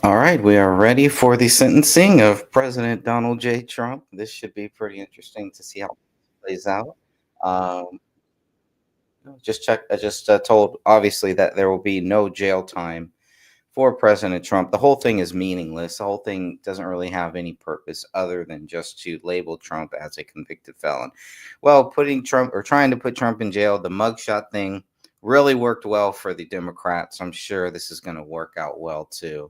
All right, we are ready for the sentencing of President Donald J. Trump. This should be pretty interesting to see how it plays out. Um, just check. I just told obviously that there will be no jail time for President Trump. The whole thing is meaningless. The whole thing doesn't really have any purpose other than just to label Trump as a convicted felon. Well, putting Trump or trying to put Trump in jail, the mugshot thing really worked well for the Democrats. I'm sure this is going to work out well too.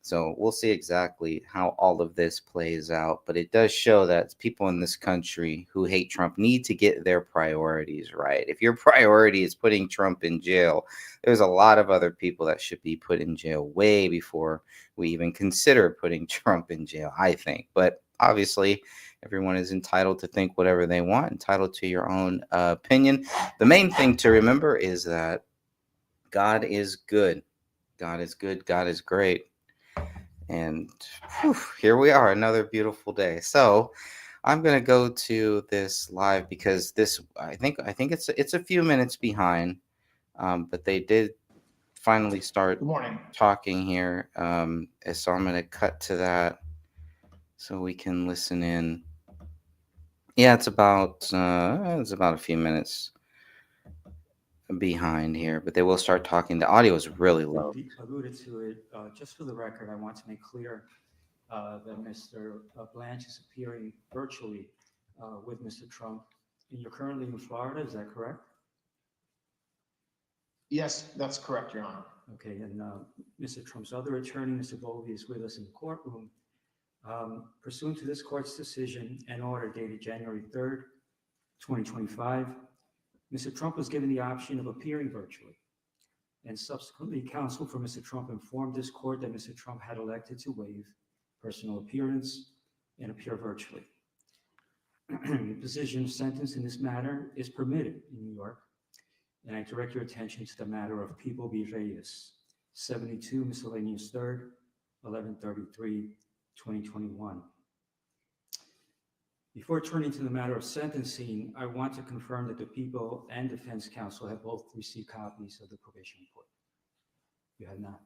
So we'll see exactly how all of this plays out. But it does show that people in this country who hate Trump need to get their priorities right. If your priority is putting Trump in jail, there's a lot of other people that should be put in jail way before we even consider putting Trump in jail, I think. But obviously, everyone is entitled to think whatever they want, entitled to your own opinion. The main thing to remember is that God is good. God is good. God is great. And whew, here we are, another beautiful day. So I'm gonna go to this live because this I think it's a few minutes behind, but they did finally start Good morning. talking here. So I'm gonna cut to that so we can listen in. Yeah, it's about a few minutes behind here, but they will start talking. The audio is really low. Alluded to it. Just for the record, I want to make clear that Mr. Blanche is appearing virtually with Mr. Trump. And you're currently in Florida, is that correct? Yes, that's correct, Your Honor. Okay, and Mr. Trump's other attorney, Mr. Bovey, is with us in the courtroom. Pursuant to this court's decision and order dated January 3rd, 2025, Mr. Trump was given the option of appearing virtually. And subsequently, counsel for Mr. Trump informed this court that Mr. Trump had elected to waive personal appearance and appear virtually. The position of sentence in this matter is permitted in New York, and I direct your attention to the matter of People v. Reyes, 72 Miscellaneous 3rd, 1133, 2021. Before turning to the matter of sentencing, I want to confirm that the people and defense counsel have both received copies of the probation report. You have not?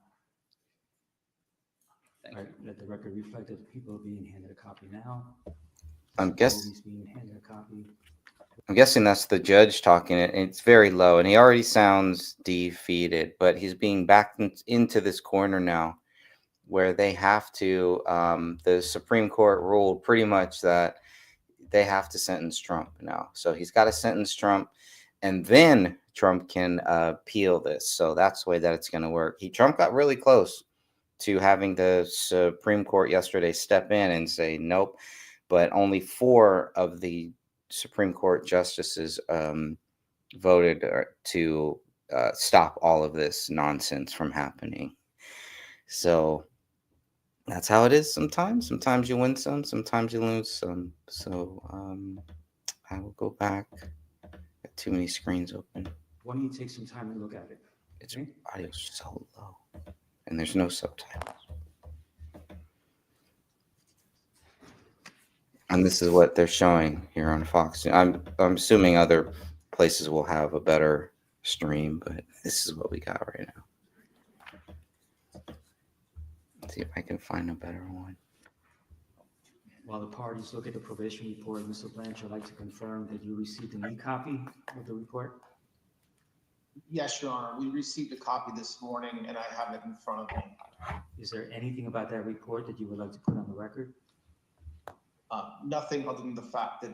Thank All right, let the record reflect that the people are being handed a copy now. I'm Mr. guess Bovey's being handed a copy. I'm guessing that's the judge talking. It's very low, and he already sounds defeated. But he's being backed into this corner now, where they have to. The Supreme Court ruled pretty much that they have to sentence Trump now. So he's got to sentence Trump, and then Trump can appeal this. So that's the way that it's going to work. Trump got really close to having the Supreme Court yesterday step in and say nope, but only 4 of the Supreme Court justices voted to stop all of this nonsense from happening. So that's how it is sometimes. Sometimes you win some, sometimes you lose some. So I will go back. Got too many screens open. Why don't you take some time and look at it? It's Okay. audio's so low, and there's no subtitles. And this is what they're showing here on Fox. I'm assuming other places will have a better stream, but this is what we got right now. Let's see if I can find a better one. While the parties look at the probation report, Mr. Blanche, I'd like to confirm that you received an e-copy of the report. Yes, Your Honor. We received a copy this morning, and I have it in front of me. Is there anything about that report that you would like to put on the record? Nothing other than the fact that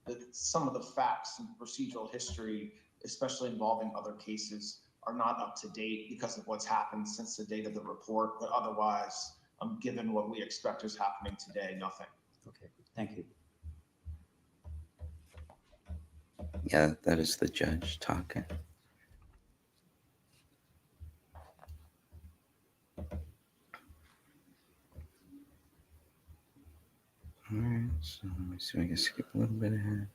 that some of the facts and procedural history, especially involving other cases, are not up to date because of what's happened since the date of the report. But otherwise, given what we expect is happening today, nothing. Okay, thank you. Yeah, that is the judge talking. All right, so let me see if I can skip a little bit ahead.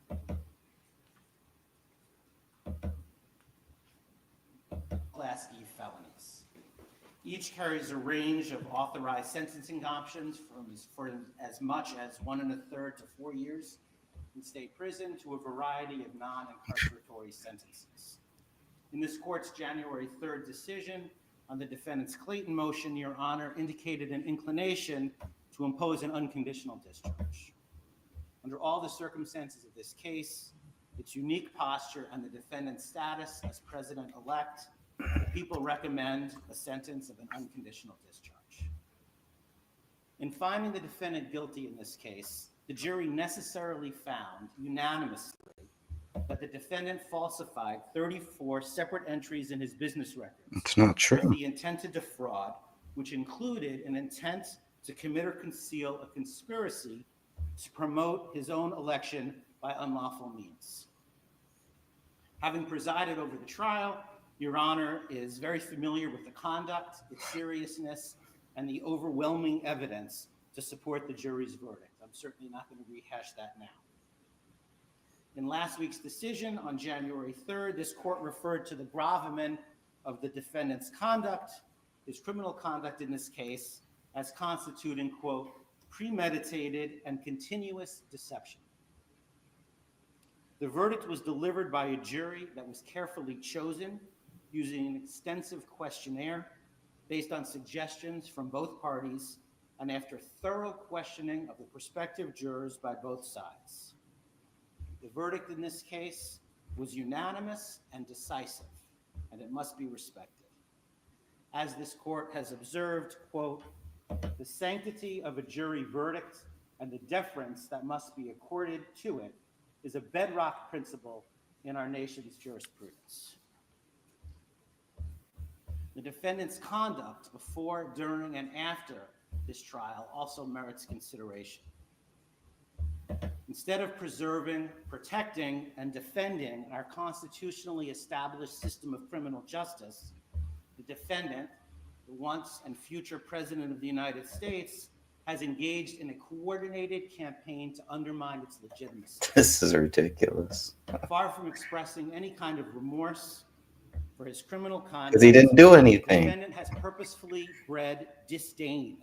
Class E felonies. Each carries a range of authorized sentencing options for as much as 1 1/3 to 4 years in state prison to a variety of non-incarceratory sentences. In this court's January 3rd decision, on the defendant's Clayton motion, Your Honor, indicated an inclination to impose an unconditional discharge. Under all the circumstances of this case, its unique posture and the defendant's status as president-elect, the people recommend a sentence of an unconditional discharge. In finding the defendant guilty in this case, the jury necessarily found unanimously that the defendant falsified 34 separate entries in his business records. It's not With true. the intent to defraud, which included an intent to commit or conceal a conspiracy to promote his own election by unlawful means. Having presided over the trial, Your Honor is very familiar with the conduct, its seriousness, and the overwhelming evidence to support the jury's verdict. I'm certainly not going to rehash that now. In last week's decision on January 3rd, this court referred to the gravamen of the defendant's conduct, his criminal conduct in this case, as constituting, quote, premeditated and continuous deception. The verdict was delivered by a jury that was carefully chosen using an extensive questionnaire based on suggestions from both parties and after thorough questioning of the prospective jurors by both sides. The verdict in this case was unanimous and decisive, and it must be respected. As this court has observed, quote, the sanctity of a jury verdict and the deference that must be accorded to it is a bedrock principle in our nation's jurisprudence. The defendant's conduct before, during, and after this trial also merits consideration. Instead of preserving, protecting, and defending our constitutionally established system of criminal justice, the defendant, the once and future President of the United States, has engaged in a coordinated campaign to undermine its legitimacy. This is ridiculous. Far from expressing any kind of remorse for his criminal conduct, Because he didn't do the anything. defendant has purposefully bred disdain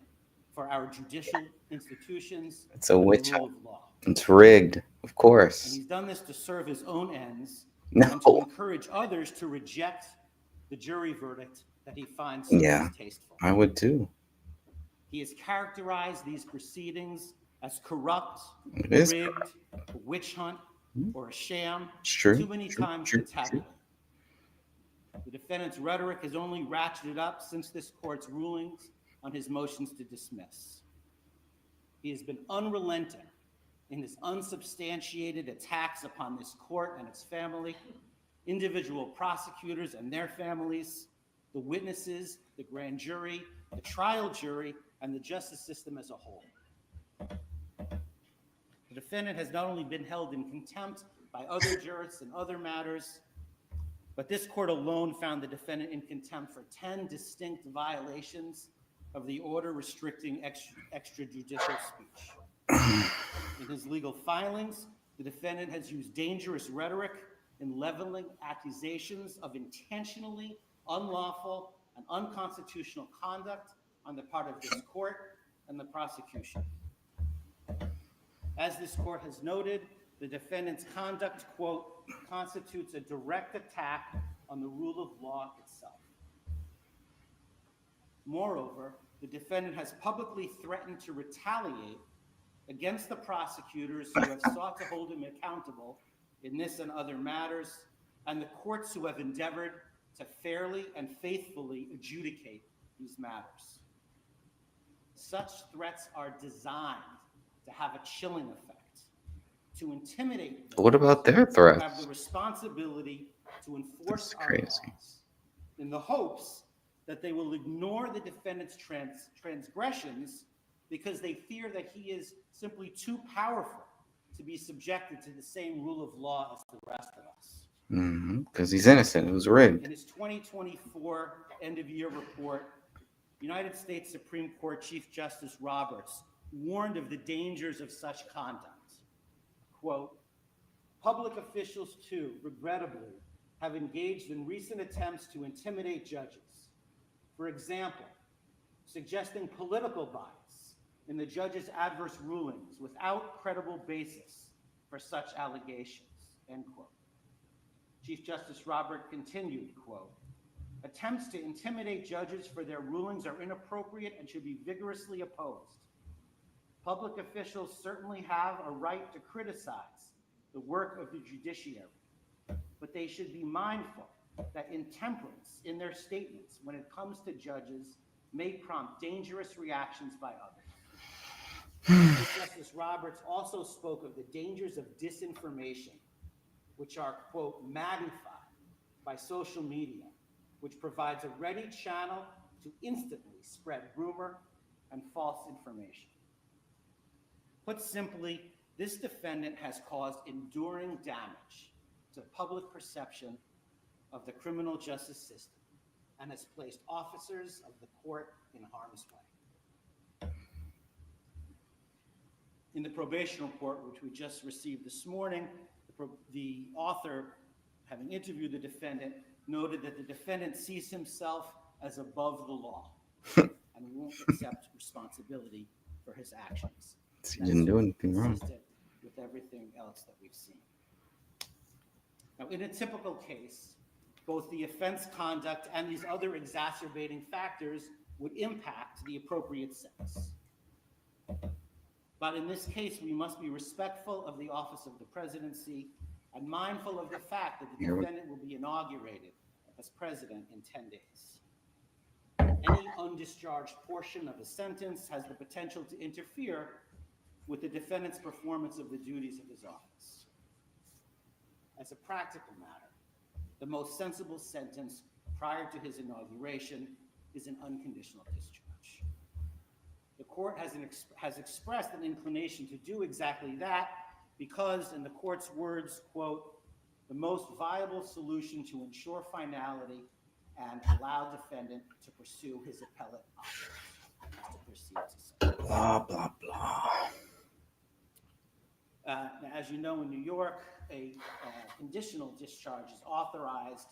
for our judicial institutions It's a and the witch rule hunt. of law. It's rigged, of And course. he's done this to serve his own ends No. and to encourage others to reject the jury verdict that he finds so Yeah. distasteful. I would too. He has characterized these proceedings as corrupt, It is rigged, a witch hunt, or a sham It's true. too many times true, to tackle. The defendant's rhetoric has only ratcheted up since this court's rulings on his motions to dismiss. He has been unrelenting in his unsubstantiated attacks upon this court and its family, individual prosecutors and their families, the witnesses, the grand jury, the trial jury, and the justice system as a whole. The defendant has not only been held in contempt by other jurists in other matters, but this court alone found the defendant in contempt for 10 distinct violations of the order restricting extrajudicial speech. In his legal filings, the defendant has used dangerous rhetoric in leveling accusations of intentionally unlawful and unconstitutional conduct on the part of this court and the prosecution. As this court has noted, the defendant's conduct, quote, constitutes a direct attack on the rule of law itself. Moreover, the defendant has publicly threatened to retaliate against the prosecutors who have sought to hold him accountable in this and other matters, and the courts who have endeavored to fairly and faithfully adjudicate these matters. Such threats are designed to have a chilling effect, to intimidate those What about their who threats? have the responsibility to enforce That's our crazy. laws, in the hopes that they will ignore the defendant's transgressions because they fear that he is simply too powerful to be subjected to the same rule of law as the rest of us. Because he's innocent. It was rigged. In his 2024 end-of-year report, United States Supreme Court Chief Justice Roberts warned of the dangers of such conduct. Quote, public officials too, regrettably, have engaged in recent attempts to intimidate judges. For example, suggesting political bias in the judge's adverse rulings without credible basis for such allegations, end quote. Chief Justice Roberts continued, quote, Attempts to intimidate judges for their rulings are inappropriate and should be vigorously opposed. Public officials certainly have a right to criticize the work of the judiciary, but they should be mindful that intemperance in their statements when it comes to judges may prompt dangerous reactions by others. Chief Justice Roberts also spoke of the dangers of disinformation, which are, quote, magnified by social media, which provides a ready channel to instantly spread rumor and false information. Put simply, this defendant has caused enduring damage to public perception of the criminal justice system and has placed officers of the court in harm's way. In the probation report, which we just received this morning, the author, having interviewed the defendant, noted that the defendant sees himself as above the law and won't accept responsibility for his actions. He didn't do anything wrong. Consistent with everything else that we've seen. Now, in a typical case, both the offense conduct and these other exacerbating factors would impact the appropriate sentence. But in this case, we must be respectful of the office of the presidency and mindful of the fact that the defendant will be inaugurated as president in 10 days. Any undischarged portion of a sentence has the potential to interfere with the defendant's performance of the duties of his office. As a practical matter, the most sensible sentence prior to his inauguration is an unconditional discharge. The court has expressed an inclination to do exactly that because, in the court's words, quote, the most viable solution to ensure finality and allow defendant to pursue his appellate options. To proceed to sentence. Blah, blah, blah. Now, as you know, in New York, a conditional discharge is authorized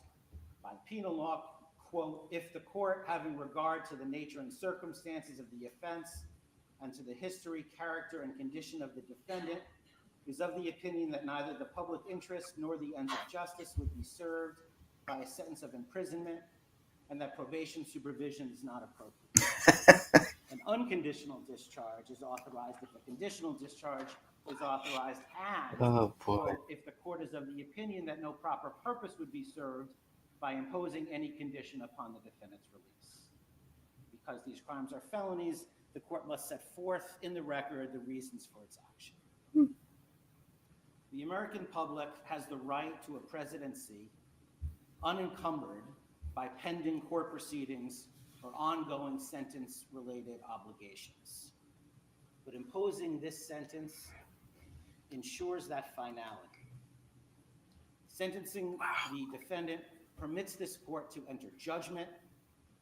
by penal law, quote, if the court, having regard to the nature and circumstances of the offense and to the history, character, and condition of the defendant, is of the opinion that neither the public interest nor the ends of justice would be served by a sentence of imprisonment, and that probation supervision is not appropriate. An unconditional discharge is authorized if a conditional discharge is authorized and quote, if the court is of the opinion that no proper purpose would be served by imposing any condition upon the defendant's release. Because these crimes are felonies, the court must set forth in the record the reasons for its action. The American public has the right to a presidency unencumbered by pending court proceedings or ongoing sentence-related obligations. But imposing this sentence ensures that finality. Sentencing the defendant permits this court to enter judgment,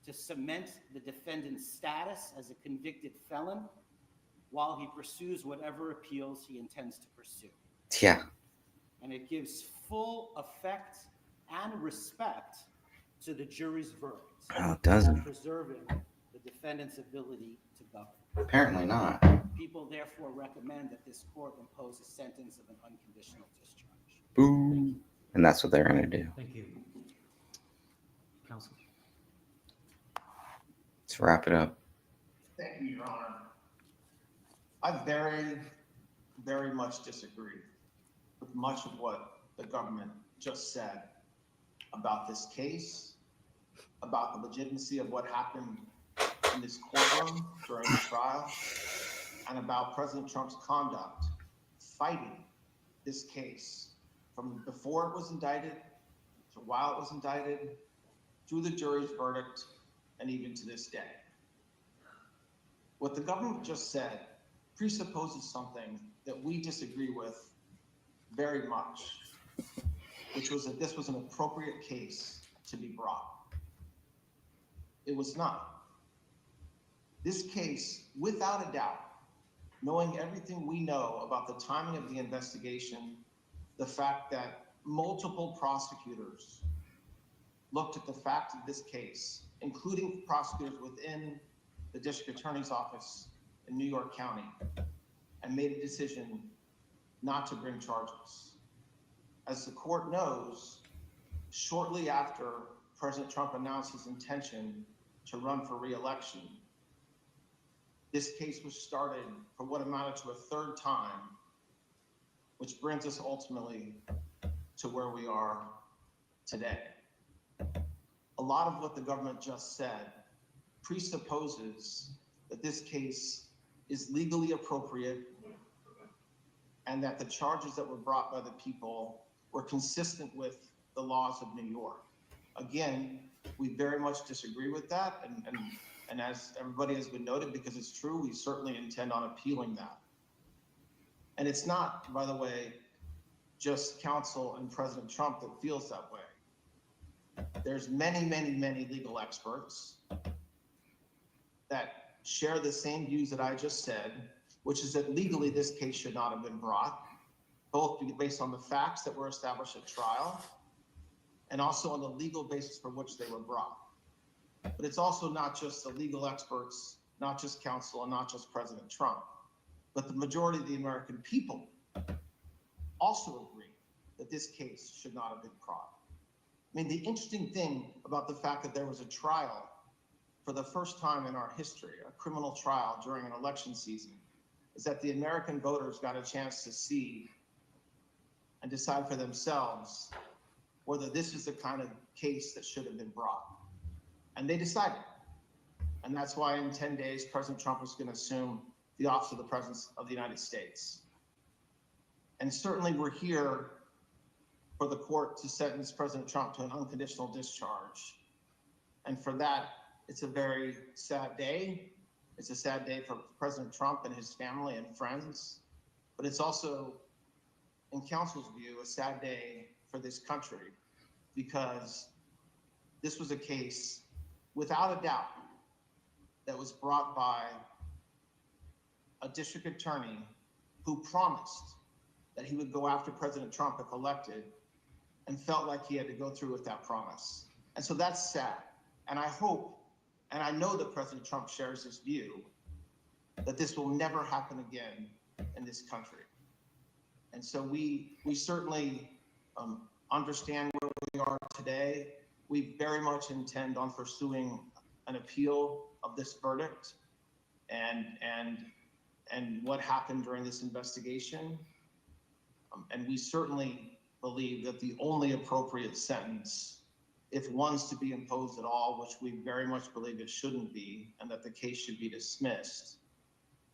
to cement the defendant's status as a convicted felon while he pursues whatever appeals he intends to pursue. Yeah. And it gives full effect and respect to the jury's verdict. Oh, it doesn't. Preserving the defendant's ability to govern. Apparently not. People therefore recommend that this court impose a sentence of an unconditional discharge. Boom. And that's what they're going to do. Thank you. Counsel. Let's wrap it up. Thank you, Your Honor. I very, very much disagree with much of what the government just said about this case, about the legitimacy of what happened in this courtroom during the trial, and about President Trump's conduct fighting this case from before it was indicted to while it was indicted, through the jury's verdict, and even to this day. What the government just said presupposes something that we disagree with very much, which was that this was an appropriate case to be brought. It was not. This case, without a doubt, knowing everything we know about the timing of the investigation, the fact that multiple prosecutors looked at the facts of this case, including prosecutors within the district attorney's office in New York County, and made a decision not to bring charges. As the court knows, shortly after President Trump announced his intention to run for re-election, this case was started for what amounted to a third time, which brings us ultimately to where we are today. A lot of what the government just said presupposes that this case is legally appropriate and that the charges that were brought by the people were consistent with the laws of New York. Again, we very much disagree with that, and as everybody has been noted, because it's true, we certainly intend on appealing that. And it's not, by the way, just counsel and President Trump that feels that way. There's many, many, many legal experts that share the same views that I just said, which is that legally this case should not have been brought, both based on the facts that were established at trial and also on the legal basis for which they were brought. But it's also not just the legal experts, not just counsel, and not just President Trump, but the majority of the American people also agree that this case should not have been brought. I mean, the interesting thing about the fact that there was a trial for the first time in our history, a criminal trial during an election season, is that the American voters got a chance to see and decide for themselves whether this is the kind of case that should have been brought. And they decided. And that's why in 10 days, President Trump is going to assume the office of the President of the United States. And certainly we're here for the court to sentence President Trump to an unconditional discharge. And for that, it's a very sad day. It's a sad day for President Trump and his family and friends. But it's also, in counsel's view, a sad day for this country, because this was a case, without a doubt, that was brought by a district attorney who promised that he would go after President Trump if elected and felt like he had to go through with that promise. And so that's sad. And I hope, and I know that President Trump shares this view, that this will never happen again in this country. And so we certainly understand where we are today. We very much intend on pursuing an appeal of this verdict and what happened during this investigation. And we certainly believe that the only appropriate sentence, if one's to be imposed at all, which we very much believe it shouldn't be, and that the case should be dismissed,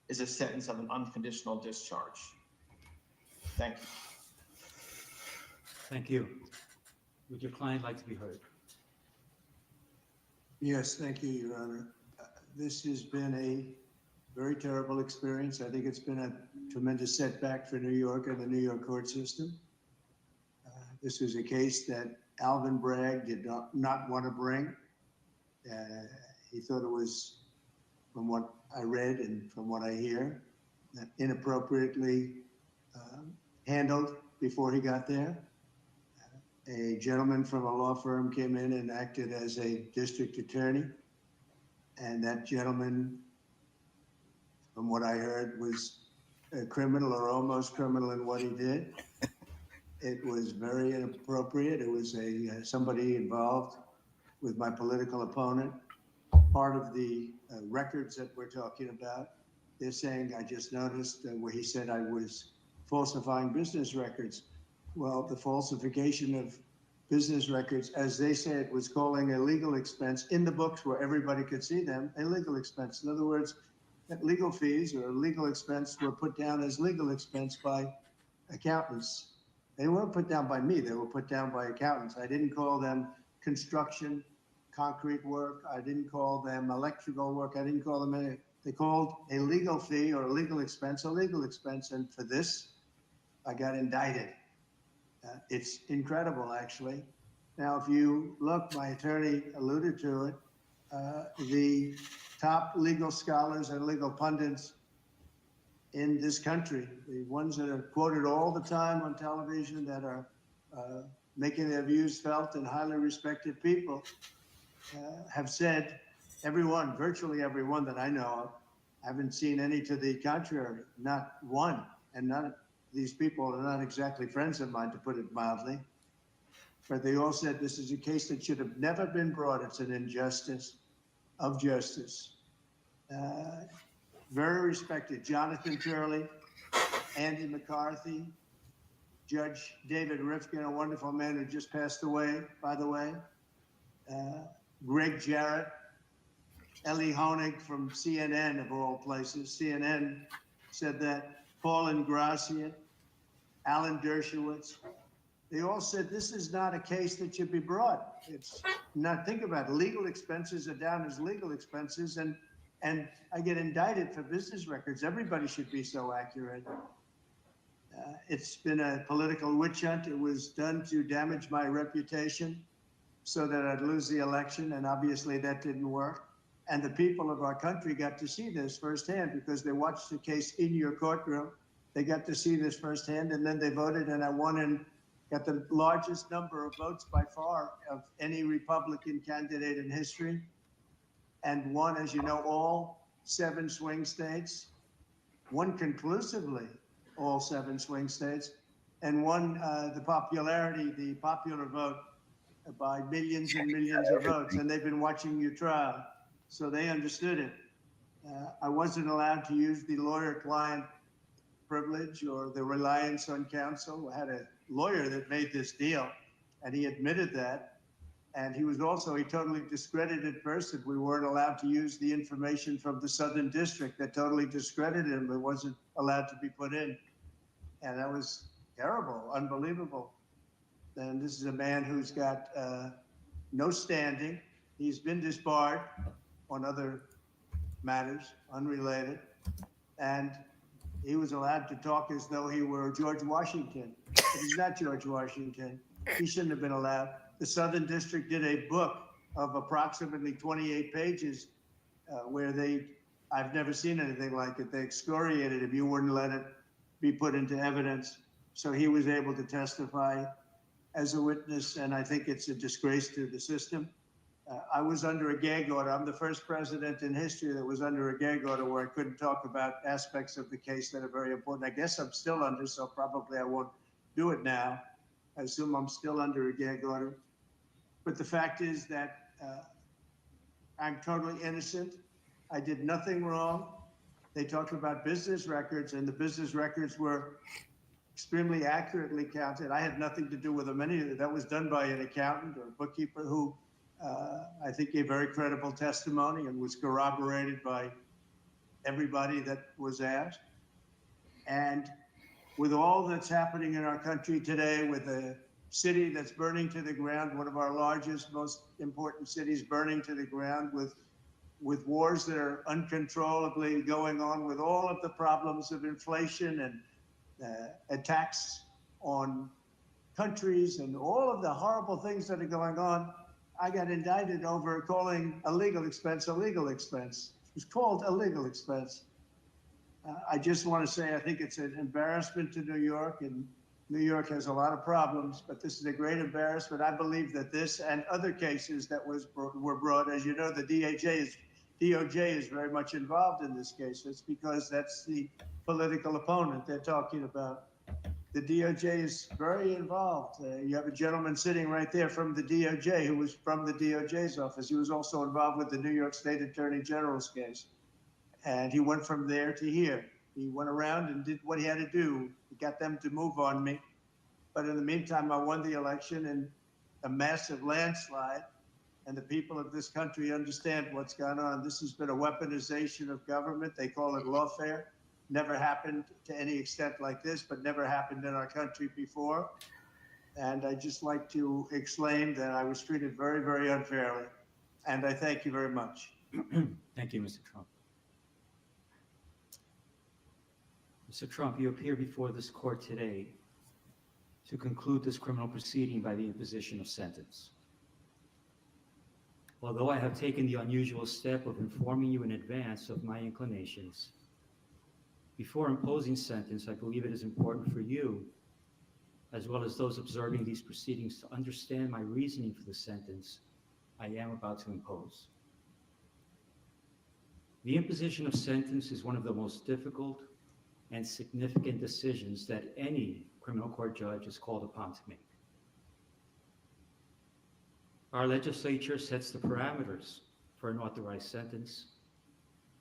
is a sentence of an unconditional discharge. Thank you. Thank you. Would your client like to be heard? Yes, thank you, Your Honor. This has been a very terrible experience. I think it's been a tremendous setback for New York and the New York court system. This was a case that Alvin Bragg did not want to bring. He thought it was, from what I read and from what I hear, inappropriately handled before he got there. A gentleman from a law firm came in and acted as a district attorney. And that gentleman, from what I heard, was a criminal or almost criminal in what he did. It was very inappropriate. It was somebody involved with my political opponent. Part of the records that we're talking about, they're saying, I just noticed where he said I was falsifying business records. Well, the falsification of business records, as they said, was calling a legal expense in the books where everybody could see them, a legal expense. In other words, that legal fees or legal expense were put down as legal expense by accountants. They weren't put down by me, they were put down by accountants. I didn't call them construction, concrete work. I didn't call them electrical work. I didn't call them any. They called a legal fee or a legal expense a legal expense. And for this, I got indicted. It's incredible, actually. Now, if you look, my attorney alluded to it, the top legal scholars and legal pundits in this country, the ones that are quoted all the time on television, that are making their views felt and highly respected people, have said, everyone, virtually everyone that I know of, haven't seen any to the contrary, not one. And none of these people are not exactly friends of mine, to put it mildly. but they all said this is a case that should have never been brought. It's an injustice of justice. Very respected Jonathan Turley, Andy McCarthy, Judge David Rifkin, a wonderful man who just passed away, by the way, Greg Jarrett, Ellie Honig from CNN, of all places. CNN said that, Paul Ingratian, Alan Dershowitz, they all said this is not a case that should be brought. It's not, think about it, legal expenses are down as legal expenses, and I get indicted for business records. Everybody should be so accurate. It's been a political witch hunt. It was done to damage my reputation so that I'd lose the election, and obviously that didn't work. And the people of our country got to see this firsthand because they watched the case in your courtroom. They got to see this firsthand, and then they voted, and I won and got the largest number of votes by far of any Republican candidate in history, and won, as you know, all 7 swing states, won conclusively all 7 swing states, and won the popular vote by millions and millions of votes. And they've been watching your trial, so they understood it. I wasn't allowed to use the lawyer-client privilege or the reliance on counsel. I had a lawyer that made this deal, and he admitted that. And he was also a totally discredited person. We weren't allowed to use the information from the Southern District that totally discredited him. It wasn't allowed to be put in. And that was terrible, unbelievable. And this is a man who's got no standing. He's been disbarred on other matters, unrelated. And he was allowed to talk as though he were George Washington. But he's not George Washington. He shouldn't have been allowed. The Southern District did a book of approximately 28 pages where I've never seen anything like it. They excoriated him. You wouldn't let it be put into evidence. So he was able to testify as a witness, and I think it's a disgrace to the system. I was under a gag order. I'm the first president in history that was under a gag order where I couldn't talk about aspects of the case that are very important. I guess I'm still under, so probably I won't do it now. I assume I'm still under a gag order. But the fact is that I'm totally innocent. I did nothing wrong. They talked about business records, and the business records were extremely accurately counted. I had nothing to do with them. That was done by an accountant or a bookkeeper who I think gave very credible testimony and was corroborated by everybody that was asked. And with all that's happening in our country today, with a city that's burning to the ground, one of our largest, most important cities burning to the ground, with wars that are uncontrollably going on, with all of the problems of inflation and attacks on countries and all of the horrible things that are going on, I got indicted over calling a legal expense a legal expense. It was called a legal expense. I just want to say I think it's an embarrassment to New York, and New York has a lot of problems, but this is a great embarrassment. I believe that this and other cases that were brought, as you know, the DOJ is very much involved in this case. It's because that's the political opponent they're talking about. The DOJ is very involved. You have a gentleman sitting right there from the DOJ who was from the DOJ's office. He was also involved with the New York State Attorney General's case. And he went from there to here. He went around and did what he had to do. He got them to move on me. But in the meantime, I won the election in a massive landslide. And the people of this country understand what's gone on. This has been a weaponization of government. They call it lawfare. Never happened to any extent like this, but never happened in our country before. And I just like to exclaim that I was treated very, very unfairly. And I thank you very much. Thank you, Mr. Trump. Mr. Trump, you appear before this court today to conclude this criminal proceeding by the imposition of sentence. Although I have taken the unusual step of informing you in advance of my inclinations, before imposing sentence, I believe it is important for you, as well as those observing these proceedings, to understand my reasoning for the sentence I am about to impose. The imposition of sentence is one of the most difficult and significant decisions that any criminal court judge is called upon to make. Our legislature sets the parameters for an authorized sentence,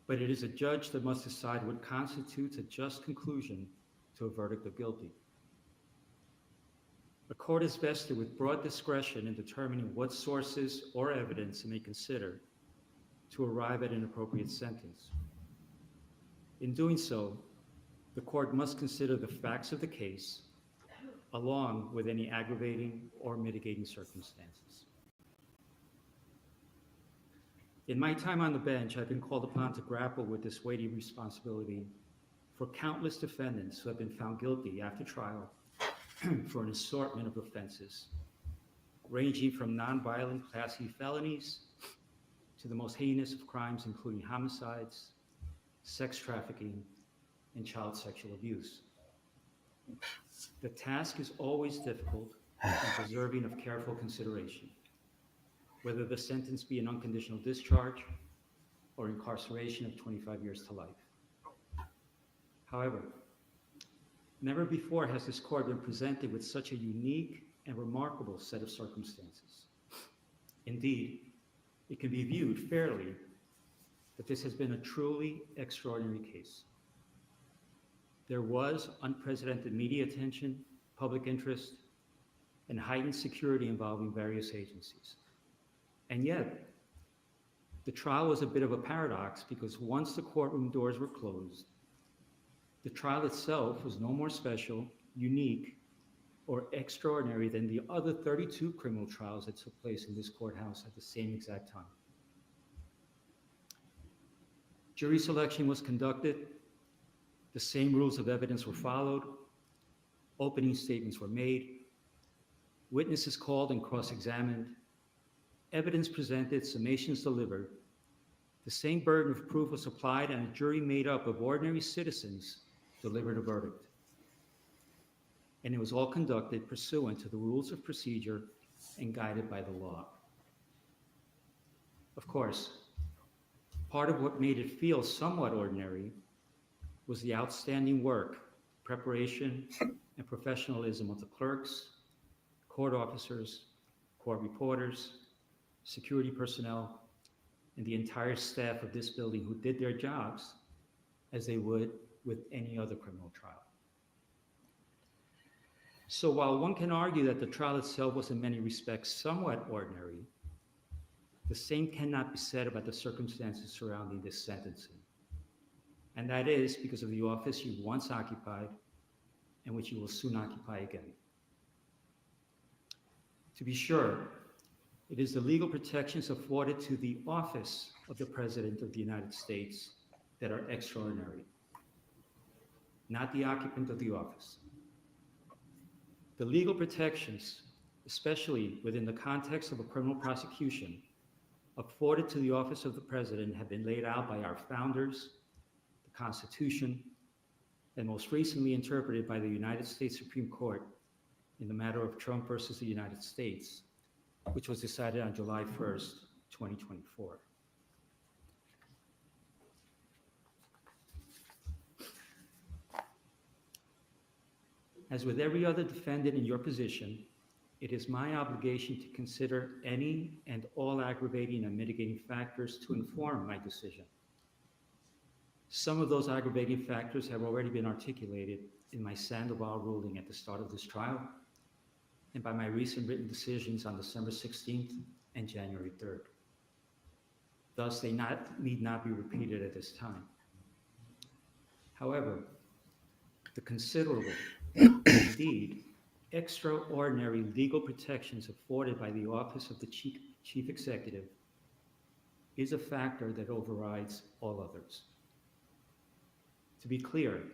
but it is a judge that must decide what constitutes a just conclusion to a verdict of guilty. A court is vested with broad discretion in determining what sources or evidence it may consider to arrive at an appropriate sentence. In doing so, the court must consider the facts of the case along with any aggravating or mitigating circumstances. In my time on the bench, I've been called upon to grapple with this weighty responsibility for countless defendants who have been found guilty after trial for an assortment of offenses, ranging from nonviolent Class E felonies to the most heinous of crimes, including homicides, sex trafficking, and child sexual abuse. The task is always difficult and deserving of careful consideration, whether the sentence be an unconditional discharge or incarceration of 25 years to life. However, never before has this court been presented with such a unique and remarkable set of circumstances. Indeed, it can be viewed fairly that this has been a truly extraordinary case. There was unprecedented media attention, public interest, and heightened security involving various agencies. And yet, the trial was a bit of a paradox because once the courtroom doors were closed, the trial itself was no more special, unique, or extraordinary than the other 32 criminal trials that took place in this courthouse at the same exact time. Jury selection was conducted, the same rules of evidence were followed, opening statements were made, witnesses called and cross-examined, evidence presented, summations delivered, the same burden of proof was applied, and a jury made up of ordinary citizens delivered a verdict. And it was all conducted pursuant to the rules of procedure and guided by the law. Of course, part of what made it feel somewhat ordinary was the outstanding work, preparation, and professionalism of the clerks, court officers, court reporters, security personnel, and the entire staff of this building who did their jobs as they would with any other criminal trial. So while one can argue that the trial itself was in many respects somewhat ordinary, the same cannot be said about the circumstances surrounding this sentencing. And that is because of the office you once occupied and which you will soon occupy again. To be sure, it is the legal protections afforded to the office of the President of the United States that are extraordinary, not the occupant of the office. The legal protections, especially within the context of a criminal prosecution, afforded to the office of the President have been laid out by our founders, the Constitution, and most recently interpreted by the United States Supreme Court in the matter of Trump versus the United States, which was decided on July 1st, 2024. As with every other defendant in your position, it is my obligation to consider any and all aggravating and mitigating factors to inform my decision. Some of those aggravating factors have already been articulated in my Sandoval ruling at the start of this trial and by my recent written decisions on December 16th and January 3rd. Thus, they need not be repeated at this time. However, the considerable, indeed, extraordinary legal protections afforded by the office of the Chief Executive is a factor that overrides all others. To be clear,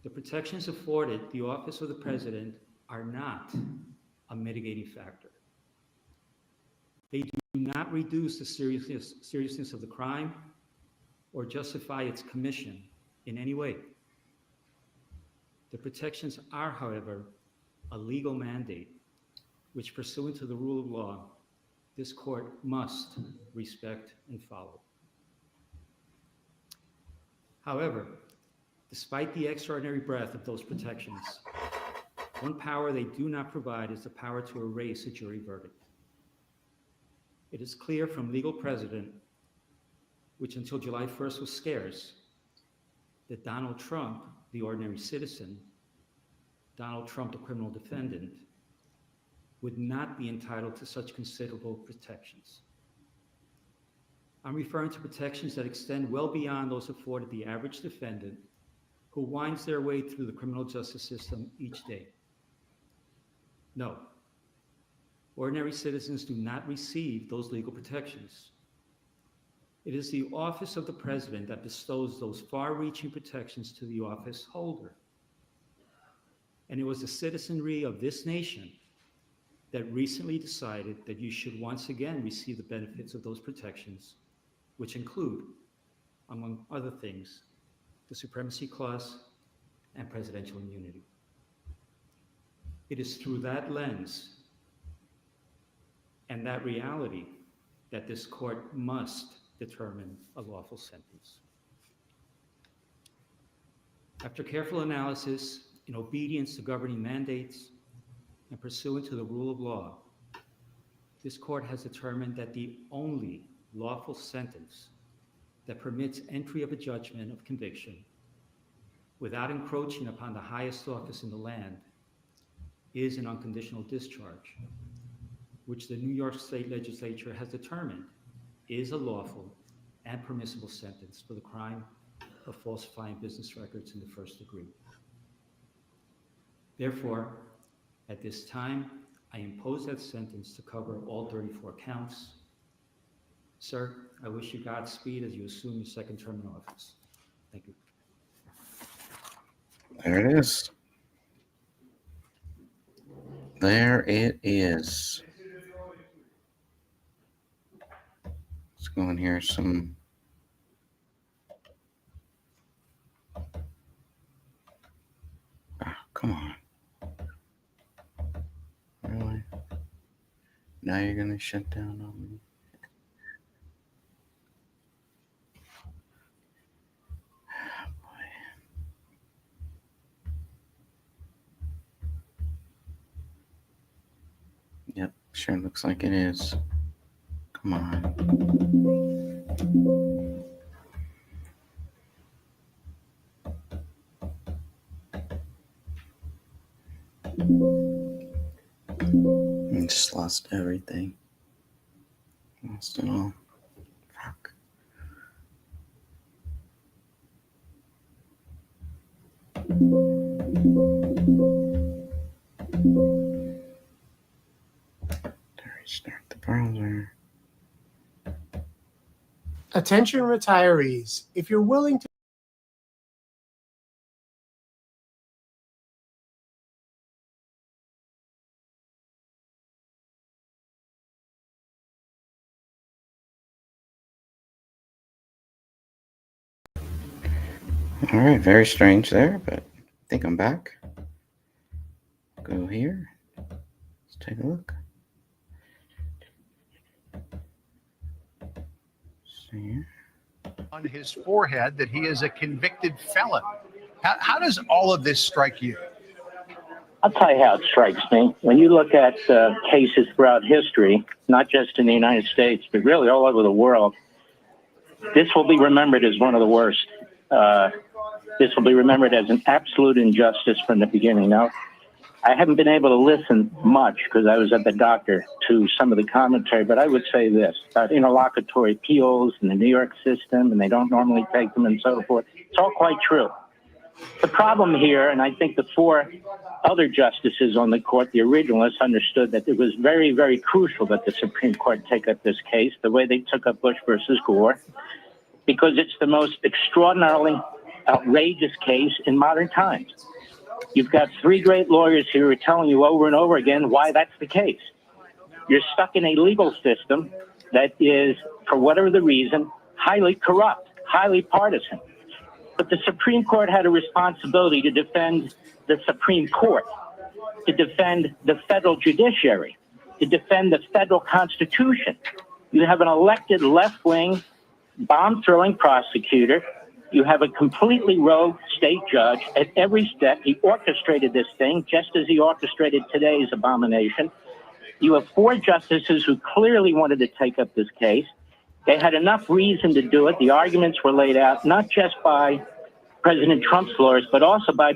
the protections afforded the office of the President are not a mitigating factor. They do not reduce the seriousness of the crime or justify its commission in any way. The protections are, however, a legal mandate, which pursuant to the rule of law, this court must respect and follow. However, despite the extraordinary breadth of those protections, one power they do not provide is the power to erase a jury verdict. It is clear from legal precedent, which until July 1st was scarce, that Donald Trump, the ordinary citizen, Donald Trump, the criminal defendant, would not be entitled to such considerable protections. I'm referring to protections that extend well beyond those afforded the average defendant who winds their way through the criminal justice system each day. No, ordinary citizens do not receive those legal protections. It is the office of the president that bestows those far-reaching protections to the office holder. And it was the citizenry of this nation that recently decided that you should once again receive the benefits of those protections, which include, among other things, the Supremacy Clause and presidential immunity. It is through that lens and that reality that this court must determine a lawful sentence. After careful analysis, in obedience to governing mandates, and pursuant to the rule of law, this court has determined that the only lawful sentence that permits entry of a judgment of conviction without encroaching upon the highest office in the land is an unconditional discharge, which the New York State Legislature has determined is a lawful and permissible sentence for the crime of falsifying business records in the first degree. Therefore, at this time, I impose that sentence to cover all 34 counts. Sir, I wish you Godspeed as you assume your second term in office. Thank you. There it is. There it is. Let's go in here. Some. Oh, come on. Really? Now you're going to shut down on me? Oh, boy. Yep, sure looks like it is. Come on. I just lost everything. Lost it all. Fuck. To restart the browser. Attention retirees, if you're willing to All right, very strange there, but I think I'm back. Go here. Let's take a look. See here. On his forehead that he is a convicted felon. How does all of this strike you? I'll tell you how it strikes me. When you look at cases throughout history, not just in the United States, but really all over the world, this will be remembered as one of the worst. This will be remembered as an absolute injustice from the beginning. Now, I haven't been able to listen much because I was at the doctor to some of the commentary, but I would say this about interlocutory appeals in the New York system, and they don't normally take them and so forth. It's all quite true. The problem here, and I think the four other justices on the court, the originalists, understood that it was very, very crucial that the Supreme Court take up this case the way they took up Bush versus Gore, because it's the most extraordinarily outrageous case in modern times. You've got three great lawyers here who are telling you over and over again why that's the case. You're stuck in a legal system that is, for whatever the reason, highly corrupt, highly partisan. But the Supreme Court had a responsibility to defend the Supreme Court, to defend the federal judiciary, to defend the federal Constitution. You have an elected left-wing, bomb-throwing prosecutor. You have a completely rogue state judge at every step. He orchestrated this thing just as he orchestrated today's abomination. You have 4 justices who clearly wanted to take up this case. They had enough reason to do it. The arguments were laid out not just by President Trump's lawyers, but also by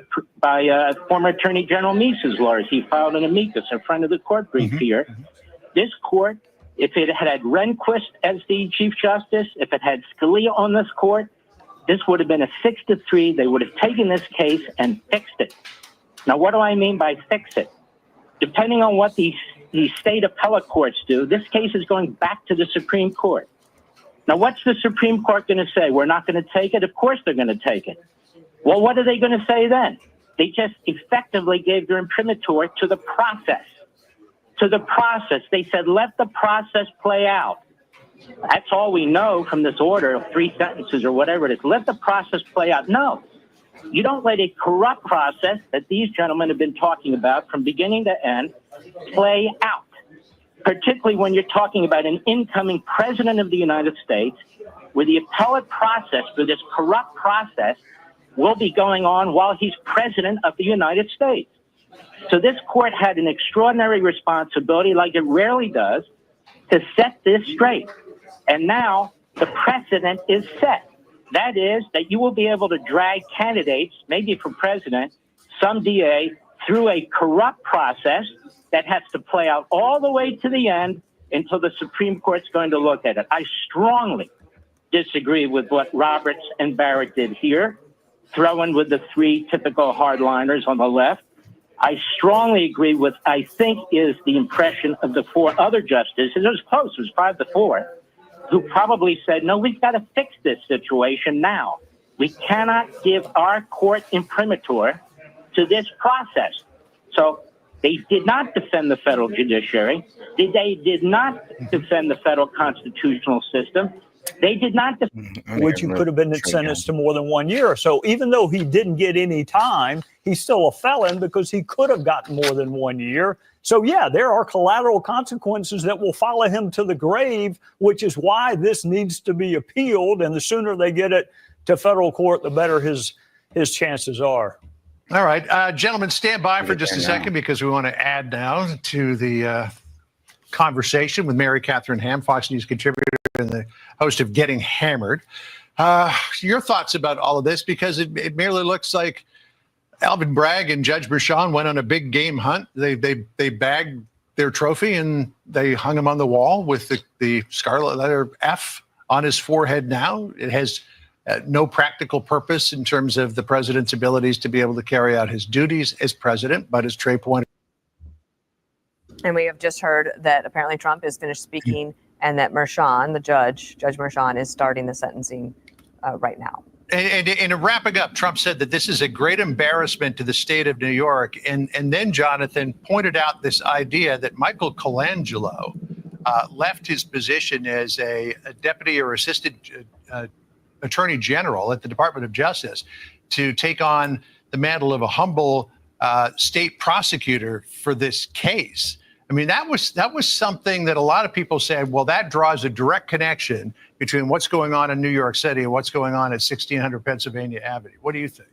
former Attorney General Meese's lawyers. He filed an amicus in front of the court brief here. This court, if it had Rehnquist as the Chief Justice, if it had Scalia on this court, this would have been a 6-3. They would have taken this case and fixed it. Now, what do I mean by fix it? Depending on what the state appellate courts do, this case is going back to the Supreme Court. Now, what's the Supreme Court going to say? We're not going to take it? Of course they're going to take it. Well, what are they going to say then? They just effectively gave their imprimatur to the process. To the process. They said, let the process play out. That's all we know from this order of 3 sentences or whatever it is. Let the process play out. No, you don't let a corrupt process that these gentlemen have been talking about from beginning to end play out, particularly when you're talking about an incoming president of the United States, where the appellate process for this corrupt process will be going on while he's president of the United States. So this court had an extraordinary responsibility, like it rarely does, to set this straight. And now the precedent is set. That is that you will be able to drag candidates, maybe for president, some DA, through a corrupt process that has to play out all the way to the end until the Supreme Court's going to look at it. I strongly disagree with what Roberts and Barrett did here, throwing with the 3 typical hardliners on the left. I strongly agree with, I think, is the impression of the 4 other justices. It was close, it was 5-4, who probably said, no, we've got to fix this situation now. We cannot give our court imprimatur to this process. So they did not defend the federal judiciary. They did not defend the federal constitutional system. They did not which he could have been sentenced to more than 1 year. So even though he didn't get any time, he's still a felon because he could have gotten more than 1 year. So, yeah, there are collateral consequences that will follow him to the grave, which is why this needs to be appealed. And the sooner they get it to federal court, the better his chances are. All right. Gentlemen, stand by for just a second because we want to add now to the conversation with Mary Catherine Ham, Fox News contributor and the host of Getting Hammered. Your thoughts about all of this, because it merely looks like Alvin Bragg and Judge Merchan went on a big game hunt. They bagged their trophy and they hung him on the wall with the scarlet letter F on his forehead now. It has no practical purpose in terms of the president's abilities to be able to carry out his duties as president. But as Trey pointed out. And we have just heard that apparently Trump is finished speaking and that Merchan, Judge Merchan, is starting the sentencing right now. And in wrapping up, Trump said that this is a great embarrassment to the state of New York. And then Jonathan pointed out this idea that Michael Colangelo left his position as a deputy or assistant attorney general at the Department of Justice to take on the mantle of a humble state prosecutor for this case. I mean, that was something that a lot of people said, well, that draws a direct connection between what's going on in New York City and what's going on at 1600 Pennsylvania Avenue. What do you think?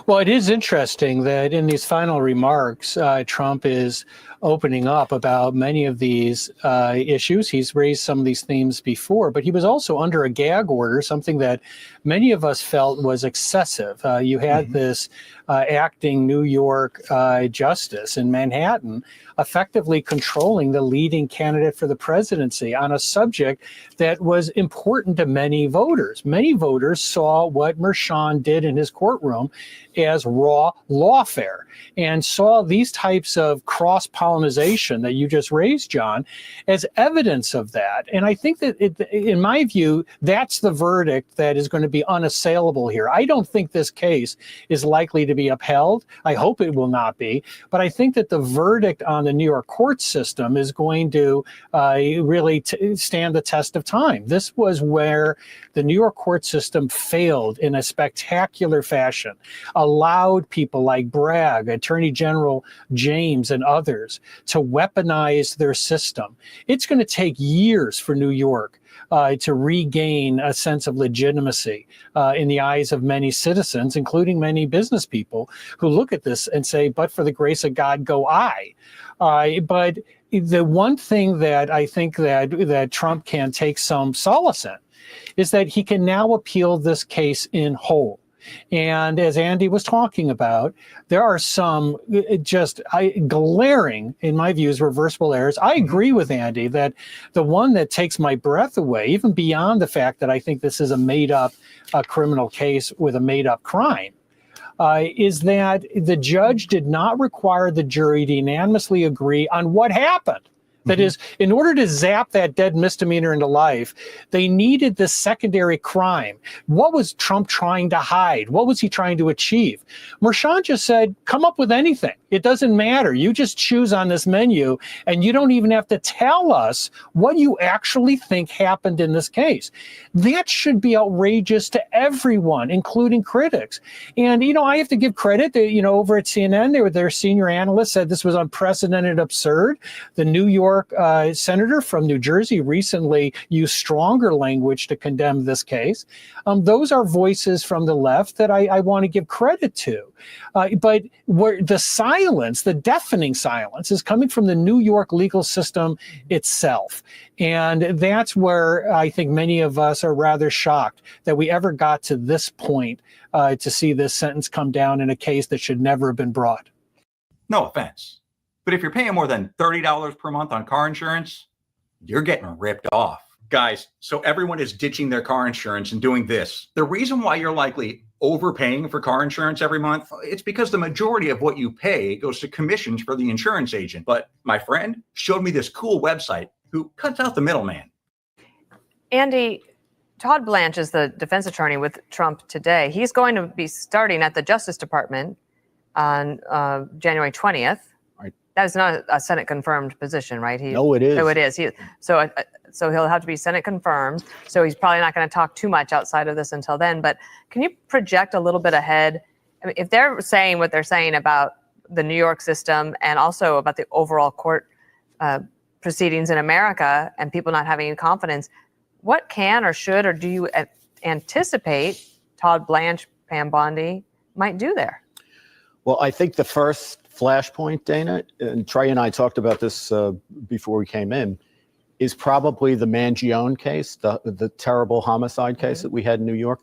Well, it is interesting that in these final remarks, Trump is opening up about many of these issues. He's raised some of these themes before, but he was also under a gag order, something that many of us felt was excessive. You had this acting New York justice in Manhattan effectively controlling the leading candidate for the presidency on a subject that was important to many voters. Many voters saw what Merchan did in his courtroom as raw lawfare and saw these types of cross-pollination that you just raised, John, as evidence of that. And I think that, in my view, that's the verdict that is going to be unassailable here. I don't think this case is likely to be upheld. I hope it will not be. But I think that the verdict on the New York court system is going to really stand the test of time. This was where the New York court system failed in a spectacular fashion, allowed people like Bragg, Attorney General James, and others to weaponize their system. It's going to take years for New York to regain a sense of legitimacy in the eyes of many citizens, including many business people who look at this and say, but for the grace of God, go I. But the one thing that I think that Trump can take some solace in is that he can now appeal this case in whole. And as Andy was talking about, there are some just glaring, in my views, reversible errors. I agree with Andy that the one that takes my breath away, even beyond the fact that I think this is a made-up criminal case with a made-up crime, is that the judge did not require the jury to unanimously agree on what happened. That is, in order to zap that dead misdemeanor into life, they needed this secondary crime. What was Trump trying to hide? What was he trying to achieve? Mershon just said, come up with anything. It doesn't matter. You just choose on this menu, and you don't even have to tell us what you actually think happened in this case. That should be outrageous to everyone, including critics. And, I have to give credit that, over at CNN, their senior analyst said this was unprecedented, absurd. The New York senator from New Jersey recently used stronger language to condemn this case. Those are voices from the left that I want to give credit to. But where the silence, the deafening silence, is coming from the New York legal system itself. And that's where I think many of us are rather shocked that we ever got to this point to see this sentence come down in a case that should never have been brought. No offense, but if you're paying more than $30 per month on car insurance, you're getting ripped off. Guys, so everyone is ditching their car insurance and doing this. The reason why you're likely overpaying for car insurance every month, it's because the majority of what you pay goes to commissions for the insurance agent. But my friend showed me this cool website who cuts out the middleman. Andy, Todd Blanche is the defense attorney with Trump today. He's going to be starting at the Justice Department on January 20th. Right. That is not a Senate confirmed position, right? No, it is. So it is. So he'll have to be Senate confirmed. So he's probably not going to talk too much outside of this until then. But can you project a little bit ahead? I mean, if they're saying what they're saying about the New York system and also about the overall court proceedings in America and people not having any confidence, what can or should or do you anticipate Todd Blanche, Pam Bondi might do there? Well, I think the first flashpoint, Dana, and Trey and I talked about this before we came in, is probably the Mangione case, the terrible homicide case that we had in New York.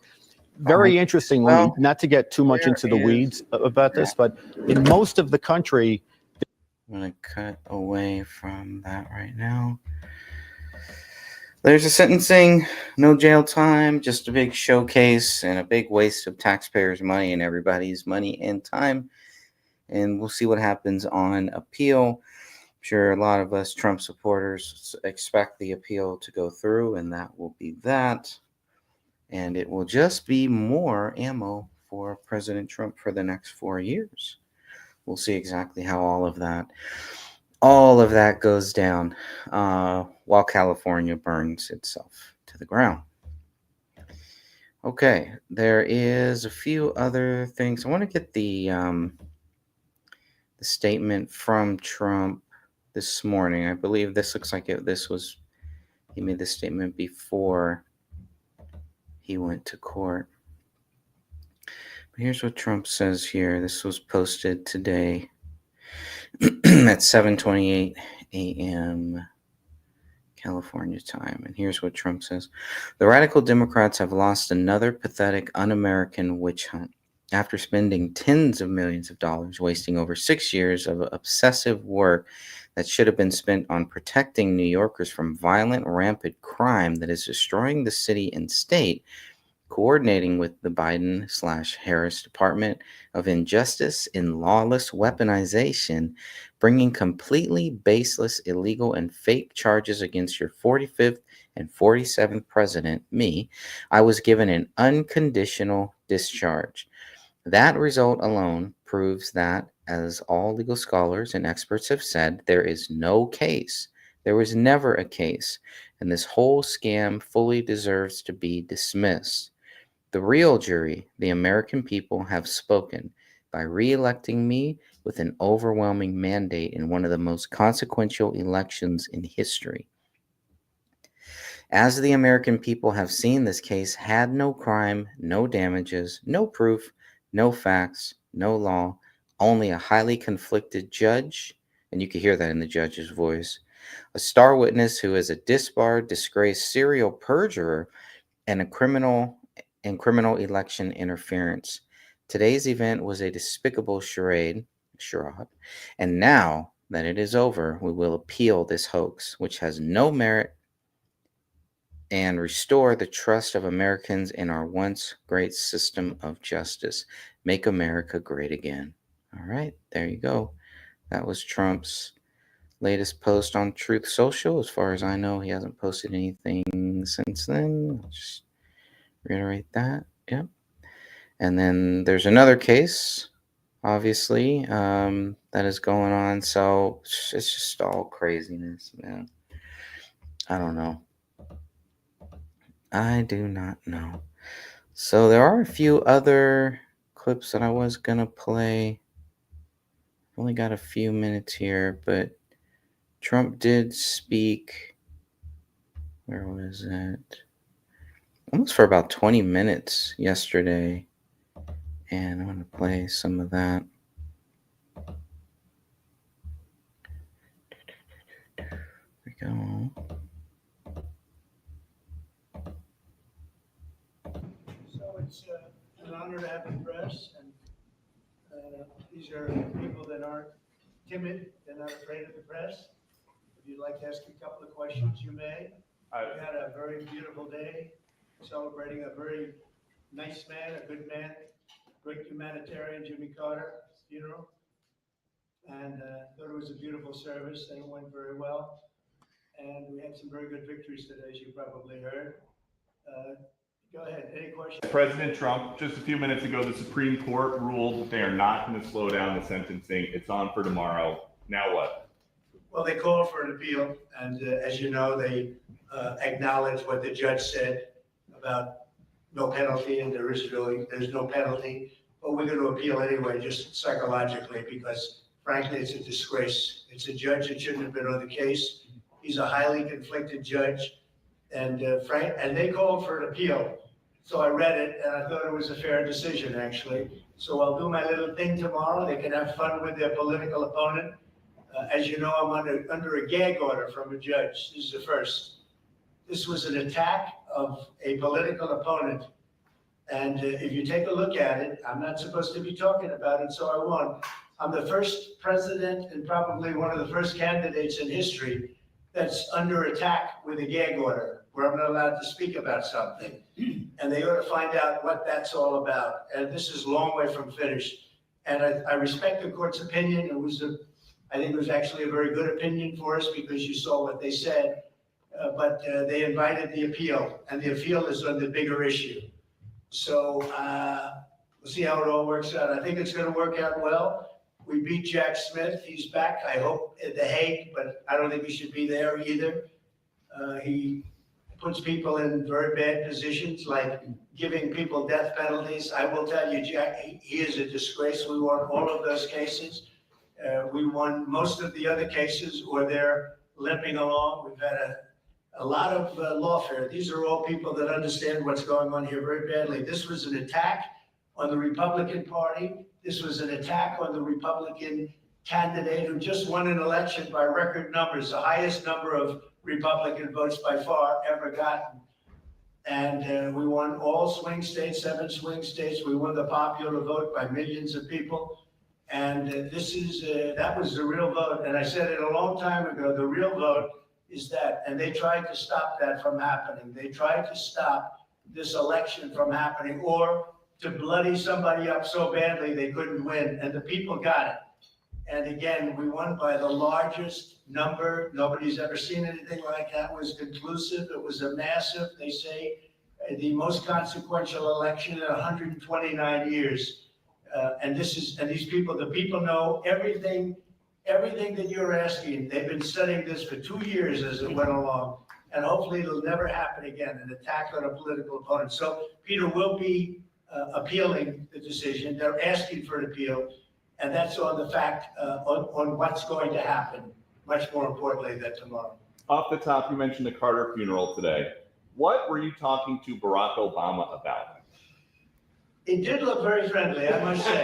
Very interestingly, not to get too much into the weeds about this, but in most of the country. I'm going to cut away from that right now. There's a sentencing, no jail time, just a big showcase and a big waste of taxpayers' money and everybody's money and time. And we'll see what happens on appeal. I'm sure a lot of us Trump supporters expect the appeal to go through, and that will be that. And it will just be more ammo for President Trump for the next 4 years. We'll see exactly how all of that goes down while California burns itself to the ground. Okay, there is a few other things. I want to get the statement from Trump this morning. I believe this looks like he made this statement before he went to court. But here's what Trump says here. This was posted today at 7:28 a.m. California time. And here's what Trump says. The radical Democrats have lost another pathetic, un-American witch hunt. After spending tens of millions of dollars, wasting over 6 years of obsessive work that should have been spent on protecting New Yorkers from violent, rampant crime that is destroying the city and state, coordinating with the Biden/Harris Department of Injustice in lawless weaponization, bringing completely baseless, illegal, and fake charges against your 45th and 47th president, me, I was given an unconditional discharge. That result alone proves that, as all legal scholars and experts have said, there is no case. There was never a case, and this whole scam fully deserves to be dismissed. The real jury, the American people, have spoken by re-electing me with an overwhelming mandate in one of the most consequential elections in history. As the American people have seen, this case had no crime, no damages, no proof, no facts, no law, only a highly conflicted And you can hear that in the judge's voice. A star witness who is a disbarred, disgraced serial perjurer and a criminal election interference. Today's event was a despicable charade, and now that it is over, we will appeal this hoax, which has no merit, and restore the trust of Americans in our once great system of justice. Make America great again. All right, there you go. That was Trump's latest post on Truth Social. As far as I know, he hasn't posted anything since then. I'll just reiterate that. Yep. And then there's another case, obviously, that is going on. So it's just all craziness, man. I don't know. I do not know. So there are a few other clips that I was going to play. Only got a few minutes here, but Trump did speak. Where was it? Almost for about 20 minutes yesterday. And I'm going to play some of that. There we go. So it's an honor to have the press, and these are people that aren't timid, they're not afraid of the press. If you'd like to ask a couple of questions, you may. We had a very beautiful day celebrating a very nice man, a good man, great humanitarian, Jimmy Carter's funeral. And thought it was a beautiful service, and it went very well. And we had some very good victories today, as you probably heard. Go ahead, any questions? President Trump, just a few minutes ago, the Supreme Court ruled that they are not going to slow down the sentencing. It's on for tomorrow. Now what? Well, they called for an appeal, and as you know, they acknowledged what the judge said about no penalty, and there's no penalty. But we're going to appeal anyway, just psychologically, because frankly, it's a disgrace. It's a judge that shouldn't have been on the case. He's a highly conflicted judge, and they called for an appeal. So I read it, and I thought it was a fair decision, actually. So I'll do my little thing tomorrow. They can have fun with their political opponent. As you know, I'm under a gag order from a judge. This is the first. This was an attack of a political opponent. And if you take a look at it, I'm not supposed to be talking about it, so I won't. I'm the first president and probably one of the first candidates in history that's under attack with a gag order, where I'm not allowed to speak about something. And they ought to find out what that's all about. And this is a long way from finished. And I respect the court's opinion. I think it was actually a very good opinion for us, because you saw what they said. But they invited the appeal, and the appeal is on the bigger issue. So we'll see how it all works out. I think it's going to work out well. We beat Jack Smith. He's back, I hope, at The Hague, but I don't think he should be there either. He puts people in very bad positions, like giving people death penalties. I will tell you, Jack, he is a disgrace. We won all of those cases. We won most of the other cases, or they're limping along. We've had a lot of lawfare. These are all people that understand what's going on here very badly. This was an attack on the Republican Party. This was an attack on the Republican candidate who just won an election by record numbers, the highest number of Republican votes by far ever gotten. And we won all swing states, 7 swing states. We won the popular vote by millions of people. And that was the real vote. And I said it a long time ago, the real vote is that, and they tried to stop that from happening. They tried to stop this election from happening, or to bloody somebody up so badly they couldn't win, and the people got it. And again, we won by the largest number. Nobody's ever seen anything like that. It was conclusive. It was a massive, they say, the most consequential election in 129 years. And these people, the people know everything that you're asking. They've been studying this for 2 years as it went along, and hopefully it'll never happen again, an attack on a political opponent. So Peter will be appealing the decision. They're asking for an appeal, and that's on the fact, on what's going to happen, much more importantly than tomorrow. Off the top, you mentioned the Carter funeral today. What were you talking to Barack Obama about? It did look very friendly, I must say.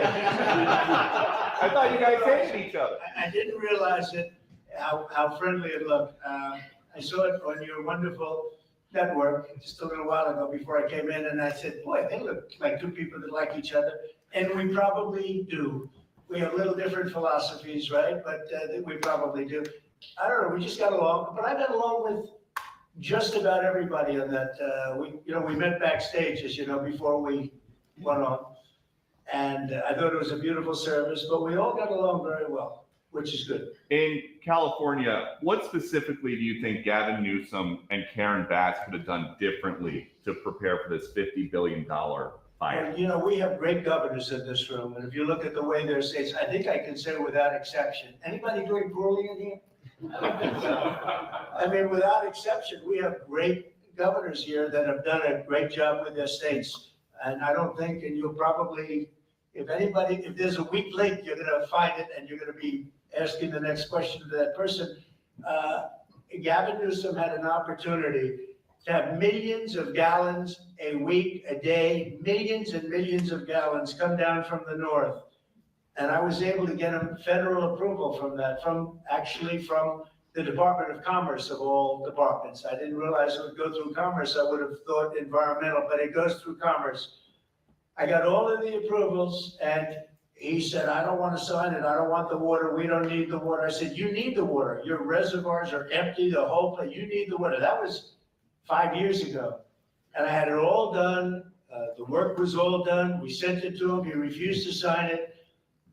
I thought you guys hated each other. I didn't realize it, how friendly it looked. I saw it on your wonderful network just a little while ago before I came in, and I said, boy, they look like two people that like each other. And we probably do. We have little different philosophies, right? But we probably do. I don't know, we just got along, but I got along with just about everybody on that. We met backstage, as you know, before we went on. And I thought it was a beautiful service, but we all got along very well, which is good. In California, what specifically do you think Gavin Newsom and Karen Bass could have done differently to prepare for this $50 billion fine? Well, we have great governors in this room, and if you look at the way they're states, I think I can say without exception, anybody doing poorly in here? I don't think so. I mean, without exception, we have great governors here that have done a great job with their states. And I don't think, and you'll probably, if there's a weak link, you're gonna find it and you're gonna be asking the next question to that person. Gavin Newsom had an opportunity to have millions of gallons a week, a day, millions and millions of gallons come down from the north. And I was able to get him federal approval from that, from the Department of Commerce of all departments. I didn't realize it would go through Commerce. I would have thought environmental, but it goes through Commerce. I got all of the approvals, and he said, I don't want to sign it. I don't want the water. We don't need the water. I said, you need the water. Your reservoirs are empty, the whole place. You need the water. That was 5 years ago. And I had it all done. The work was all done. We sent it to him. He refused to sign it.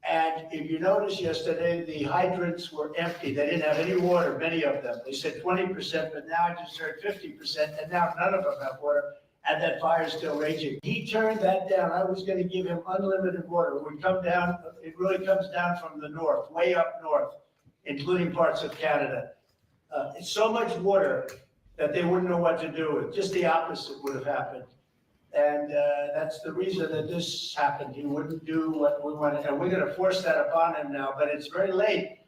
And if you noticed yesterday, the hydrants were empty. They didn't have any water, many of them. They said 20%, but now I just heard 50%, and now none of them have water, and that fire's still raging. He turned that down. I was going to give him unlimited water. It would come down, it really comes down from the north, way up north, including parts of Canada. It's so much water that they wouldn't know what to do with. Just the opposite would have happened. And that's the reason that this happened. He wouldn't do what we wanted, and we're going to force that upon him now. But it's very late,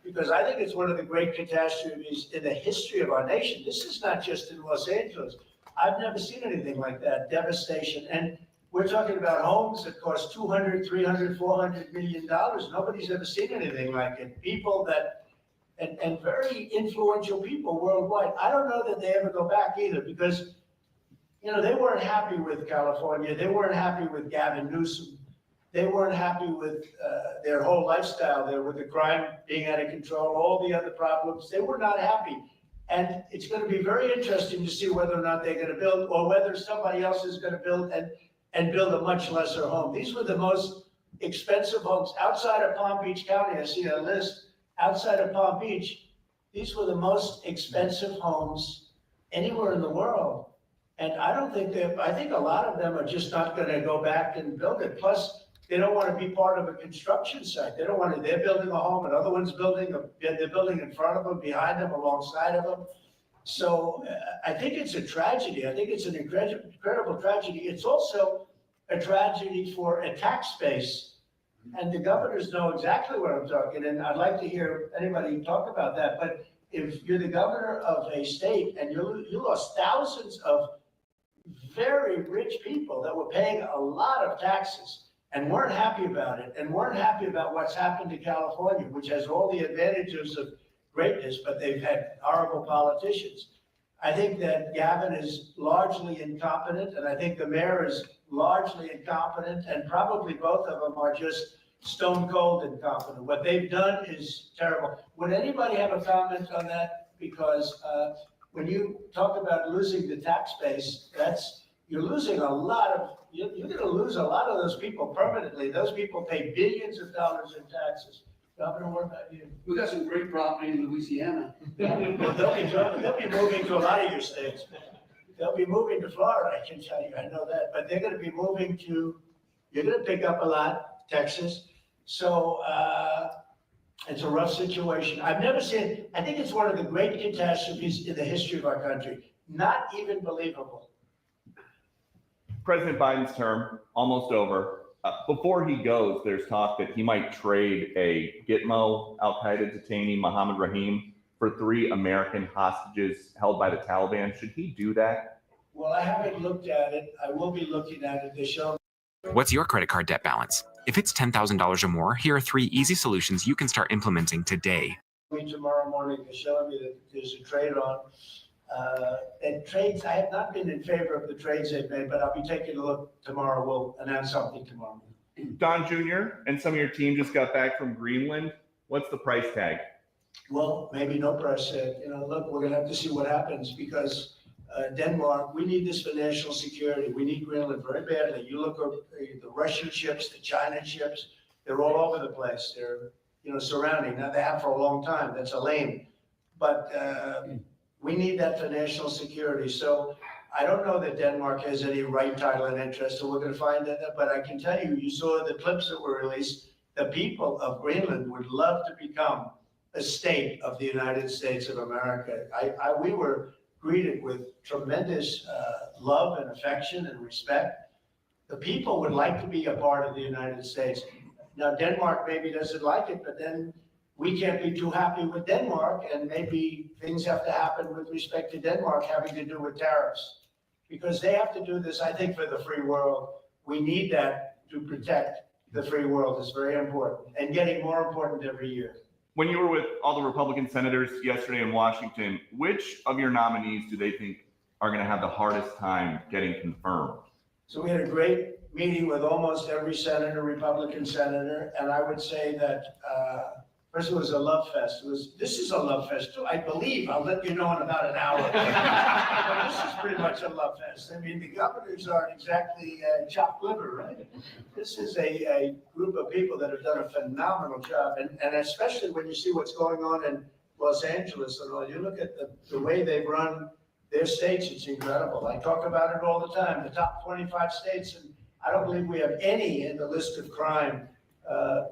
because I think it's one of the great catastrophes in the history of our nation. This is not just in Los Angeles. I've never seen anything like that, devastation. And we're talking about homes that cost $200, $300, $400 million. Nobody's ever seen anything like it. People that, and very influential people worldwide. I don't know that they ever go back either, because they weren't happy with California. They weren't happy with Gavin Newsom. They weren't happy with their whole lifestyle there, with the crime being out of control, all the other problems. They were not happy. And it's going to be very interesting to see whether or not they're going to build, or whether somebody else is going to build and build a much lesser home. These were the most expensive homes outside of Palm Beach County. I see a list outside of Palm Beach. These were the most expensive homes anywhere in the world. And I think a lot of them are just not going to go back and build it. Plus, they don't want to be part of a construction site. They don't want to, they're building a home, another one's building, they're building in front of them, behind them, alongside of them. So I think it's a tragedy. I think it's an incredible tragedy. It's also a tragedy for a tax base. And the governors know exactly what I'm talking, and I'd like to hear anybody talk about that. But if you're the governor of a state and you lost thousands of very rich people that were paying a lot of taxes and weren't happy about it, and weren't happy about what's happened to California, which has all the advantages of greatness, but they've had horrible politicians. I think that Gavin is largely incompetent, and I think the mayor is largely incompetent, and probably both of them are just stone cold incompetent. What they've done is terrible. Would anybody have a comment on that? Because when you talk about losing the tax base, you're losing a lot of, you're going to lose a lot of those people permanently. Those people pay billions of dollars in taxes. Governor, what about you? We got some great property in Louisiana. Well, they'll be moving to a lot of your states. They'll be moving to Florida, I can tell you. I know that. But they're going to be moving to, you're going to pick up a lot, Texas. So it's a rough situation. I've never seen, I think it's one of the great catastrophes in the history of our country. Not even believable. President Biden's term almost over. Before he goes, there's talk that he might trade a Gitmo al-Qaeda detainee, Mohammed Rahim, for 3 American hostages held by the Taliban. Should he do that? Well, I haven't looked at it. I will be looking at it. They show. What's your credit card debt balance? If it's $10,000 or more, here are 3 easy solutions you can start implementing today. Tomorrow morning, they're showing me that there's a trade on. And trades, I have not been in favor of the trades they've made, but I'll be taking a look tomorrow. We'll announce something tomorrow. Don Jr. and some of your team just got back from Greenland. What's the price tag? Well, maybe no price tag. Look, we're going to have to see what happens because Denmark, we need this for national security. We need Greenland very badly. You look at the Russian ships, the China ships, they're all over the place. They're, surrounding. Now they have for a long time. That's a lane. But we need that for national security. So I don't know that Denmark has any right, title, and interest. So we're going to find that. But I can tell you, you saw the clips that were released. The people of Greenland would love to become a state of the United States of America. We were greeted with tremendous love and affection and respect. The people would like to be a part of the United States. Now, Denmark maybe doesn't like it, but then we can't be too happy with Denmark, and maybe things have to happen with respect to Denmark having to do with tariffs, because they have to do this, I think, for the free world. We need that to protect the free world. It's very important and getting more important every year. When you were with all the Republican senators yesterday in Washington, which of your nominees do they think are going to have the hardest time getting confirmed? So we had a great meeting with almost every senator, Republican senator, and I would say that first it was a love fest. This is a love fest too, I believe. I'll let you know in about an hour. But this is pretty much a love fest. I mean, the governors aren't exactly chopped liver, right? This is a group of people that have done a phenomenal job, and especially when you see what's going on in Los Angeles and all. You look at the way they've run their states, it's incredible. I talk about it all the time, the top 25 states, and I don't believe we have any in the list of crime.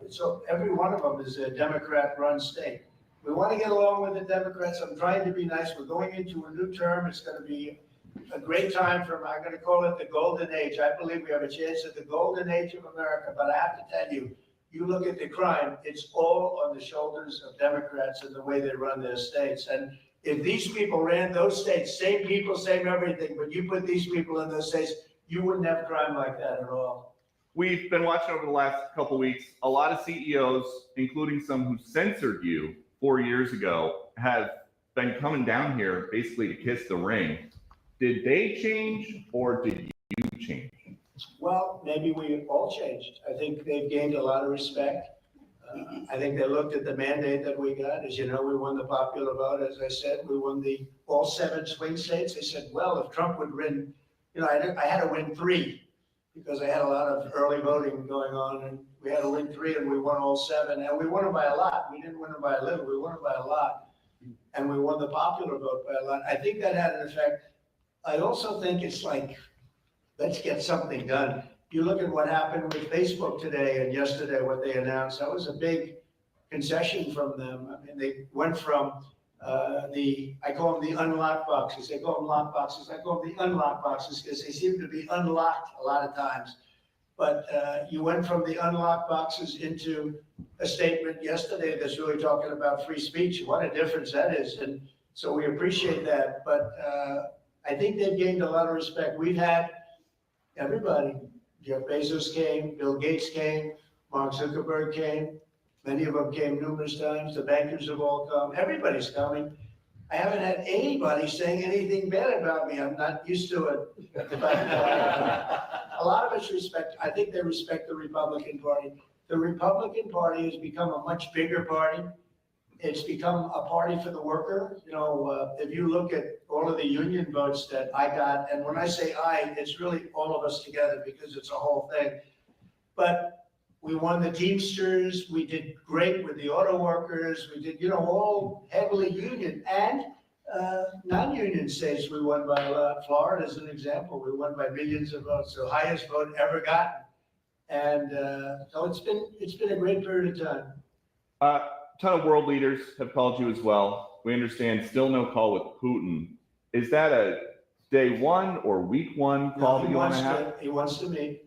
So every one of them is a Democrat-run state. We want to get along with the Democrats. I'm trying to be nice. We're going into a new term. It's going to be a great time I'm going to call it the golden age. I believe we have a chance at the golden age of America, but I have to tell you, you look at the crime, it's all on the shoulders of Democrats and the way they run their states. And if these people ran those states, same people, same everything, but you put these people in those states, you wouldn't have crime like that at all. We've been watching over the last couple of weeks, a lot of CEOs, including some who censored you 4 years ago, have been coming down here basically to kiss the ring. Did they change or did you change? Well, maybe we all changed. I think they've gained a lot of respect. I think they looked at the mandate that we got. As you know, we won the popular vote. As I said, we won all 7 swing states. They said, well, if Trump would win, I had to win 3 because I had a lot of early voting going on, and we had to win 3, and we won all 7, and we won it by a lot. We didn't win it by a little. We won it by a lot, and we won the popular vote by a lot. I think that had an effect. I also think it's like, let's get something done. You look at what happened with Facebook today and yesterday, what they announced, that was a big concession from them. I mean, they went from I call them the unlocked boxes. They call them lock boxes. I call them the unlocked boxes because they seem to be unlocked a lot of times. But you went from the unlocked boxes into a statement yesterday that's really talking about free speech. What a difference that is. And so we appreciate that. But I think they've gained a lot of respect. We've had everybody. Jeff Bezos came, Bill Gates came, Mark Zuckerberg came. Many of them came numerous times. The bankers have all come. Everybody's coming. I haven't had anybody saying anything bad about me. I'm not used to it. But a lot of it's respect. I think they respect the Republican Party. The Republican Party has become a much bigger party. It's become a party for the worker. If you look at all of the union votes that I got, and when I say I, it's really all of us together because it's a whole thing. But we won the Teamsters. We did great with the auto workers. We did, all heavily union and non-union states. We won by a lot. Florida is an example. We won by millions of votes, the highest vote ever gotten. And so it's been a great period of time. A ton of world leaders have called you as well. We understand still no call with Putin. Is that a day 1 or week 1 call that you want to have? He wants to meet.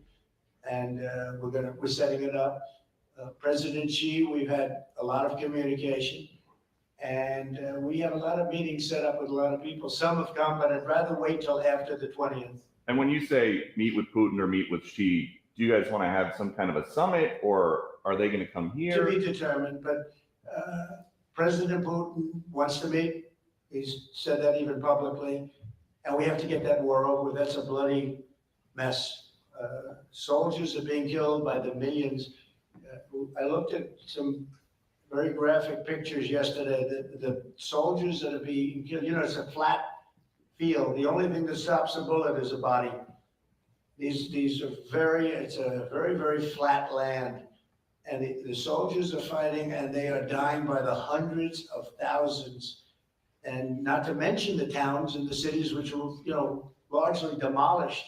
And we're setting it up. President Xi, we've had a lot of communication, and we have a lot of meetings set up with a lot of people. Some have come, but I'd rather wait till after the 20th. And when you say meet with Putin or meet with Xi, do you guys want to have some kind of a summit, or are they going to come To here? be determined, but President Putin wants to meet. He's said that even publicly, and we have to get that war over. That's a bloody mess. Soldiers are being killed by the millions. I looked at some very graphic pictures yesterday. The soldiers that are being killed, you know, it's a flat field. The only thing that stops a bullet is a body. These are it's a very, very flat land. And the soldiers are fighting, and they are dying by the hundreds of thousands. And not to mention the towns and the cities, which were, you know, largely demolished.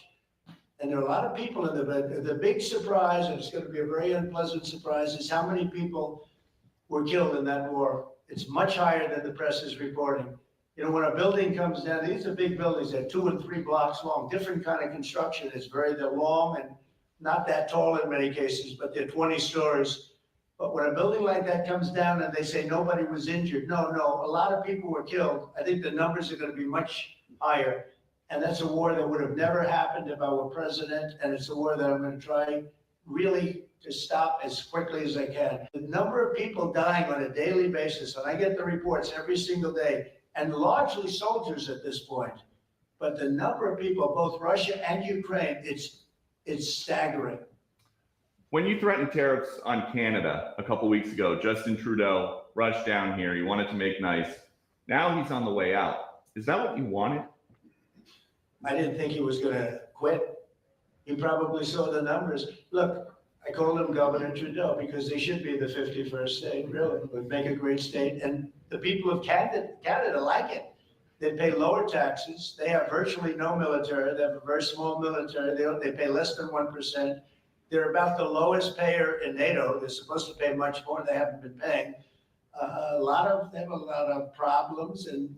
And there are a lot of people in the big surprise, and it's going to be a very unpleasant surprise, is how many people were killed in that war. It's much higher than the press is reporting. You know, when a building comes down, these are big buildings, they're 2 and 3 blocks long, different kind of construction. They're long and not that tall in many cases, but they're 20 stories. But when a building like that comes down and they say nobody was injured, no, a lot of people were killed. I think the numbers are going to be much higher. And that's a war that would have never happened if I were president. And it's a war that I'm going to try really to stop as quickly as I can. The number of people dying on a daily basis, and I get the reports every single day, and largely soldiers at this point, but the number of people, both Russia and Ukraine, it's staggering. When you threatened tariffs on Canada a couple weeks ago, Justin Trudeau rushed down here. He wanted to make nice. Now he's on the way out. Is that what you wanted? I didn't think he was going to quit. He probably saw the numbers. Look, I call him Governor Trudeau because they should be the 51st state, really. It would make a great state. And the people of Canada like it. They pay lower taxes. They have virtually no military. They have a very small military. They pay less than 1%. They're about the lowest payer in NATO. They're supposed to pay much more. They haven't been paying. They have a lot of problems. And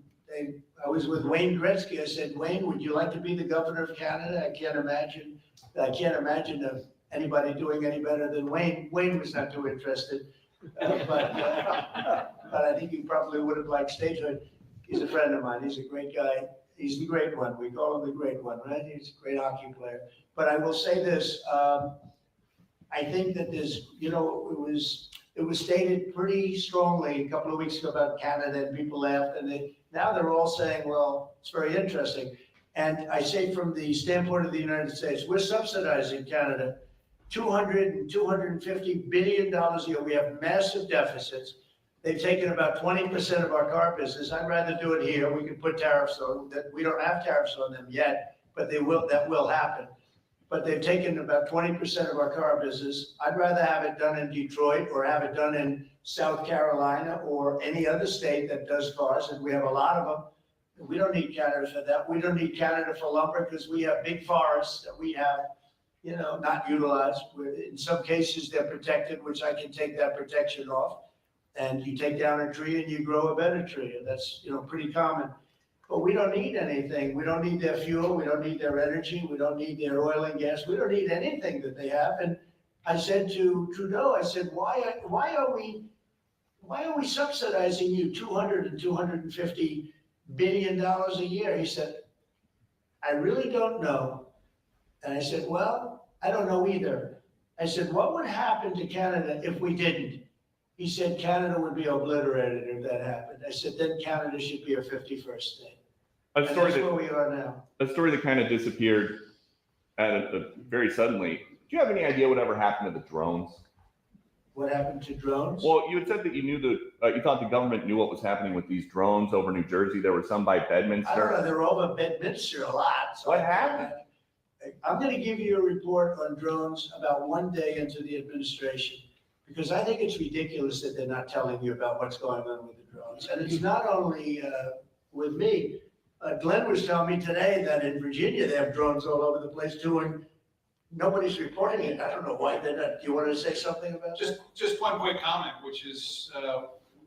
I was with Wayne Gretzky. I said, Wayne, would you like to be the governor of Canada? I can't imagine anybody doing any better than Wayne. Wayne was not too interested, but I think he probably would have liked statehood. He's a friend of mine. He's a great guy. He's the great one. We call him the great one, right? He's a great hockey player. But I will say this. I think that there's, you know, it was stated pretty strongly a couple of weeks ago about Canada, and people laughed, and now they're all saying, well, it's very interesting. And I say from the standpoint of the United States, we're subsidizing Canada $200 and $250 billion a year. We have massive deficits. They've taken about 20% of our car business. I'd rather do it here. We can put tariffs on that. We don't have tariffs on them yet, but that will happen. But they've taken about 20% of our car business. I'd rather have it done in Detroit or have it done in South Carolina or any other state that does cars, and we have a lot of them. We don't need Canada for that. We don't need Canada for lumber because we have big forests that we have, you know, not utilized. In some cases, they're protected, which I can take that protection off. And you take down a tree and you grow a better tree, and that's, you know, pretty common. But we don't need anything. We don't need their fuel. We don't need their energy. We don't need their oil and gas. We don't need anything that they have. And I said to Trudeau, I said, why are we subsidizing you $200 and $250 billion a year? He said, I really don't know. And I said, well, I don't know either. I said, what would happen to Canada if we didn't? He said, Canada would be obliterated if that happened. I said, then Canada should be a 51st state. A story that's where we are now. A story that kind of disappeared very suddenly. Do you have any idea whatever happened to the drones? What happened to drones? Well, you had said that you thought the government knew what was happening with these drones over New Jersey. There were some by Bedminster. I don't know. They're over Bedminster a lot. So what happened? I'm going to give you a report on drones about one day into the administration, because I think it's ridiculous that they're not telling you about what's going on with the drones. And it's not only with me. Glenn was telling me today that in Virginia they have drones all over the place too, and nobody's reporting it. I don't know why they're not. Do you want to say something about that? Just one quick comment, which is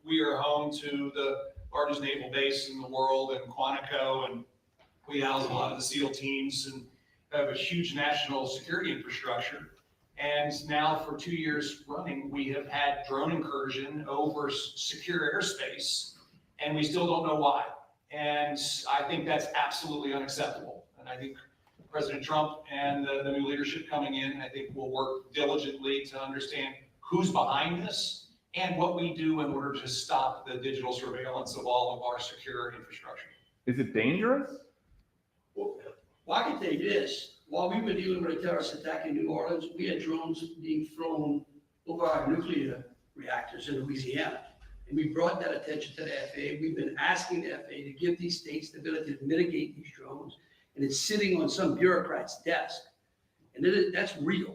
we are home to the largest naval base in the world in Quantico, and we house a lot of the SEAL teams and have a huge national security infrastructure. And now for 2 years running, we have had drone incursion over secure airspace, and we still don't know why. And I think that's absolutely unacceptable. And I think President Trump and the new leadership coming in, I think will work diligently to understand who's behind this and what we do in order to stop the digital surveillance of all of our secure infrastructure. Is it dangerous? Well, I can tell you this, while we were dealing with a terrorist attack in New Orleans, we had drones being flown over our nuclear reactors in Louisiana. And we brought that attention to the FAA. We've been asking the FAA to give these states the ability to mitigate these drones. And it's sitting on some bureaucrat's desk. And that's real.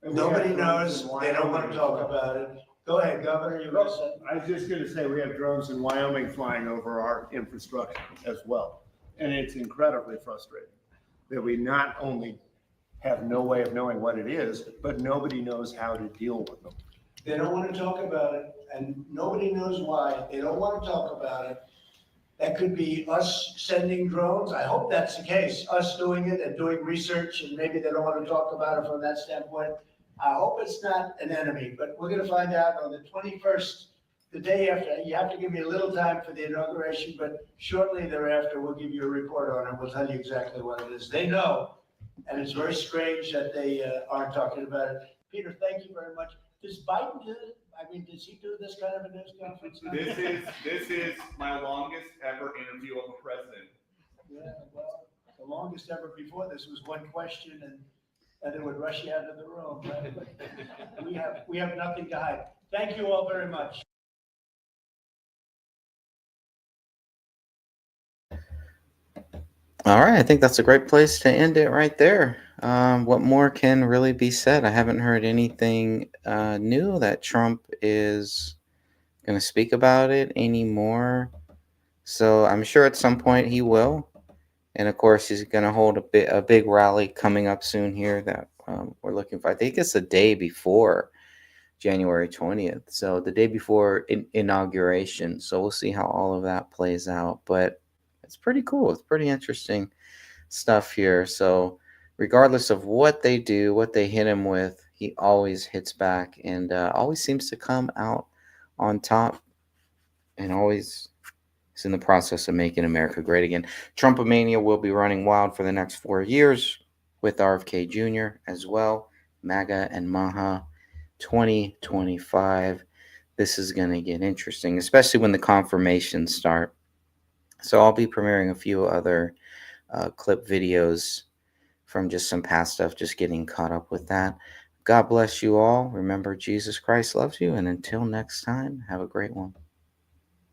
Nobody knows. They don't want to talk about it. Go ahead, Governor. You were saying. I was just going to say, we have drones in Wyoming flying over our infrastructure as well. And it's incredibly frustrating that we not only have no way of knowing what it is, but nobody knows how to deal with them. They don't want to talk about it, and nobody knows why. They don't want to talk about it. That could be us sending drones. I hope that's the case, us doing it and doing research, and maybe they don't want to talk about it from that standpoint. I hope it's not an enemy, but we're going to find out on the 21st, the day after. You have to give me a little time for the inauguration, but shortly thereafter, we'll give you a report on it. We'll tell you exactly what it is. They know, and it's very strange that they aren't talking about it. Peter, thank you very much. Does Biden do it? I mean, does he do this kind of a news conference? This is my longest ever interview of a president. Yeah, well, the longest ever before this was one question, and it would rush you out of the room. Right? we have nothing to hide. Thank you all very much. All right, I think that's a great place to end it right there. What more can really be said? I haven't heard anything new that Trump is going to speak about it anymore. So I'm sure at some point he will. And of course, he's going to hold a big rally coming up soon here that we're looking for. I think it's the day before January 20th. So the day before inauguration. So we'll see how all of that plays out. But it's pretty cool. It's pretty interesting stuff here. So regardless of what they do, what they hit him with, he always hits back and always seems to come out on top and always is in the process of making America great again. Trumpomania will be running wild for the next 4 years with RFK Jr. as well. MAGA and MAHA 2025. This is going to get interesting, especially when the confirmations start. So I'll be premiering a few other clip videos from just some past stuff, just getting caught up with that. God bless you all. Remember, Jesus Christ loves you. And until next time, have a great one.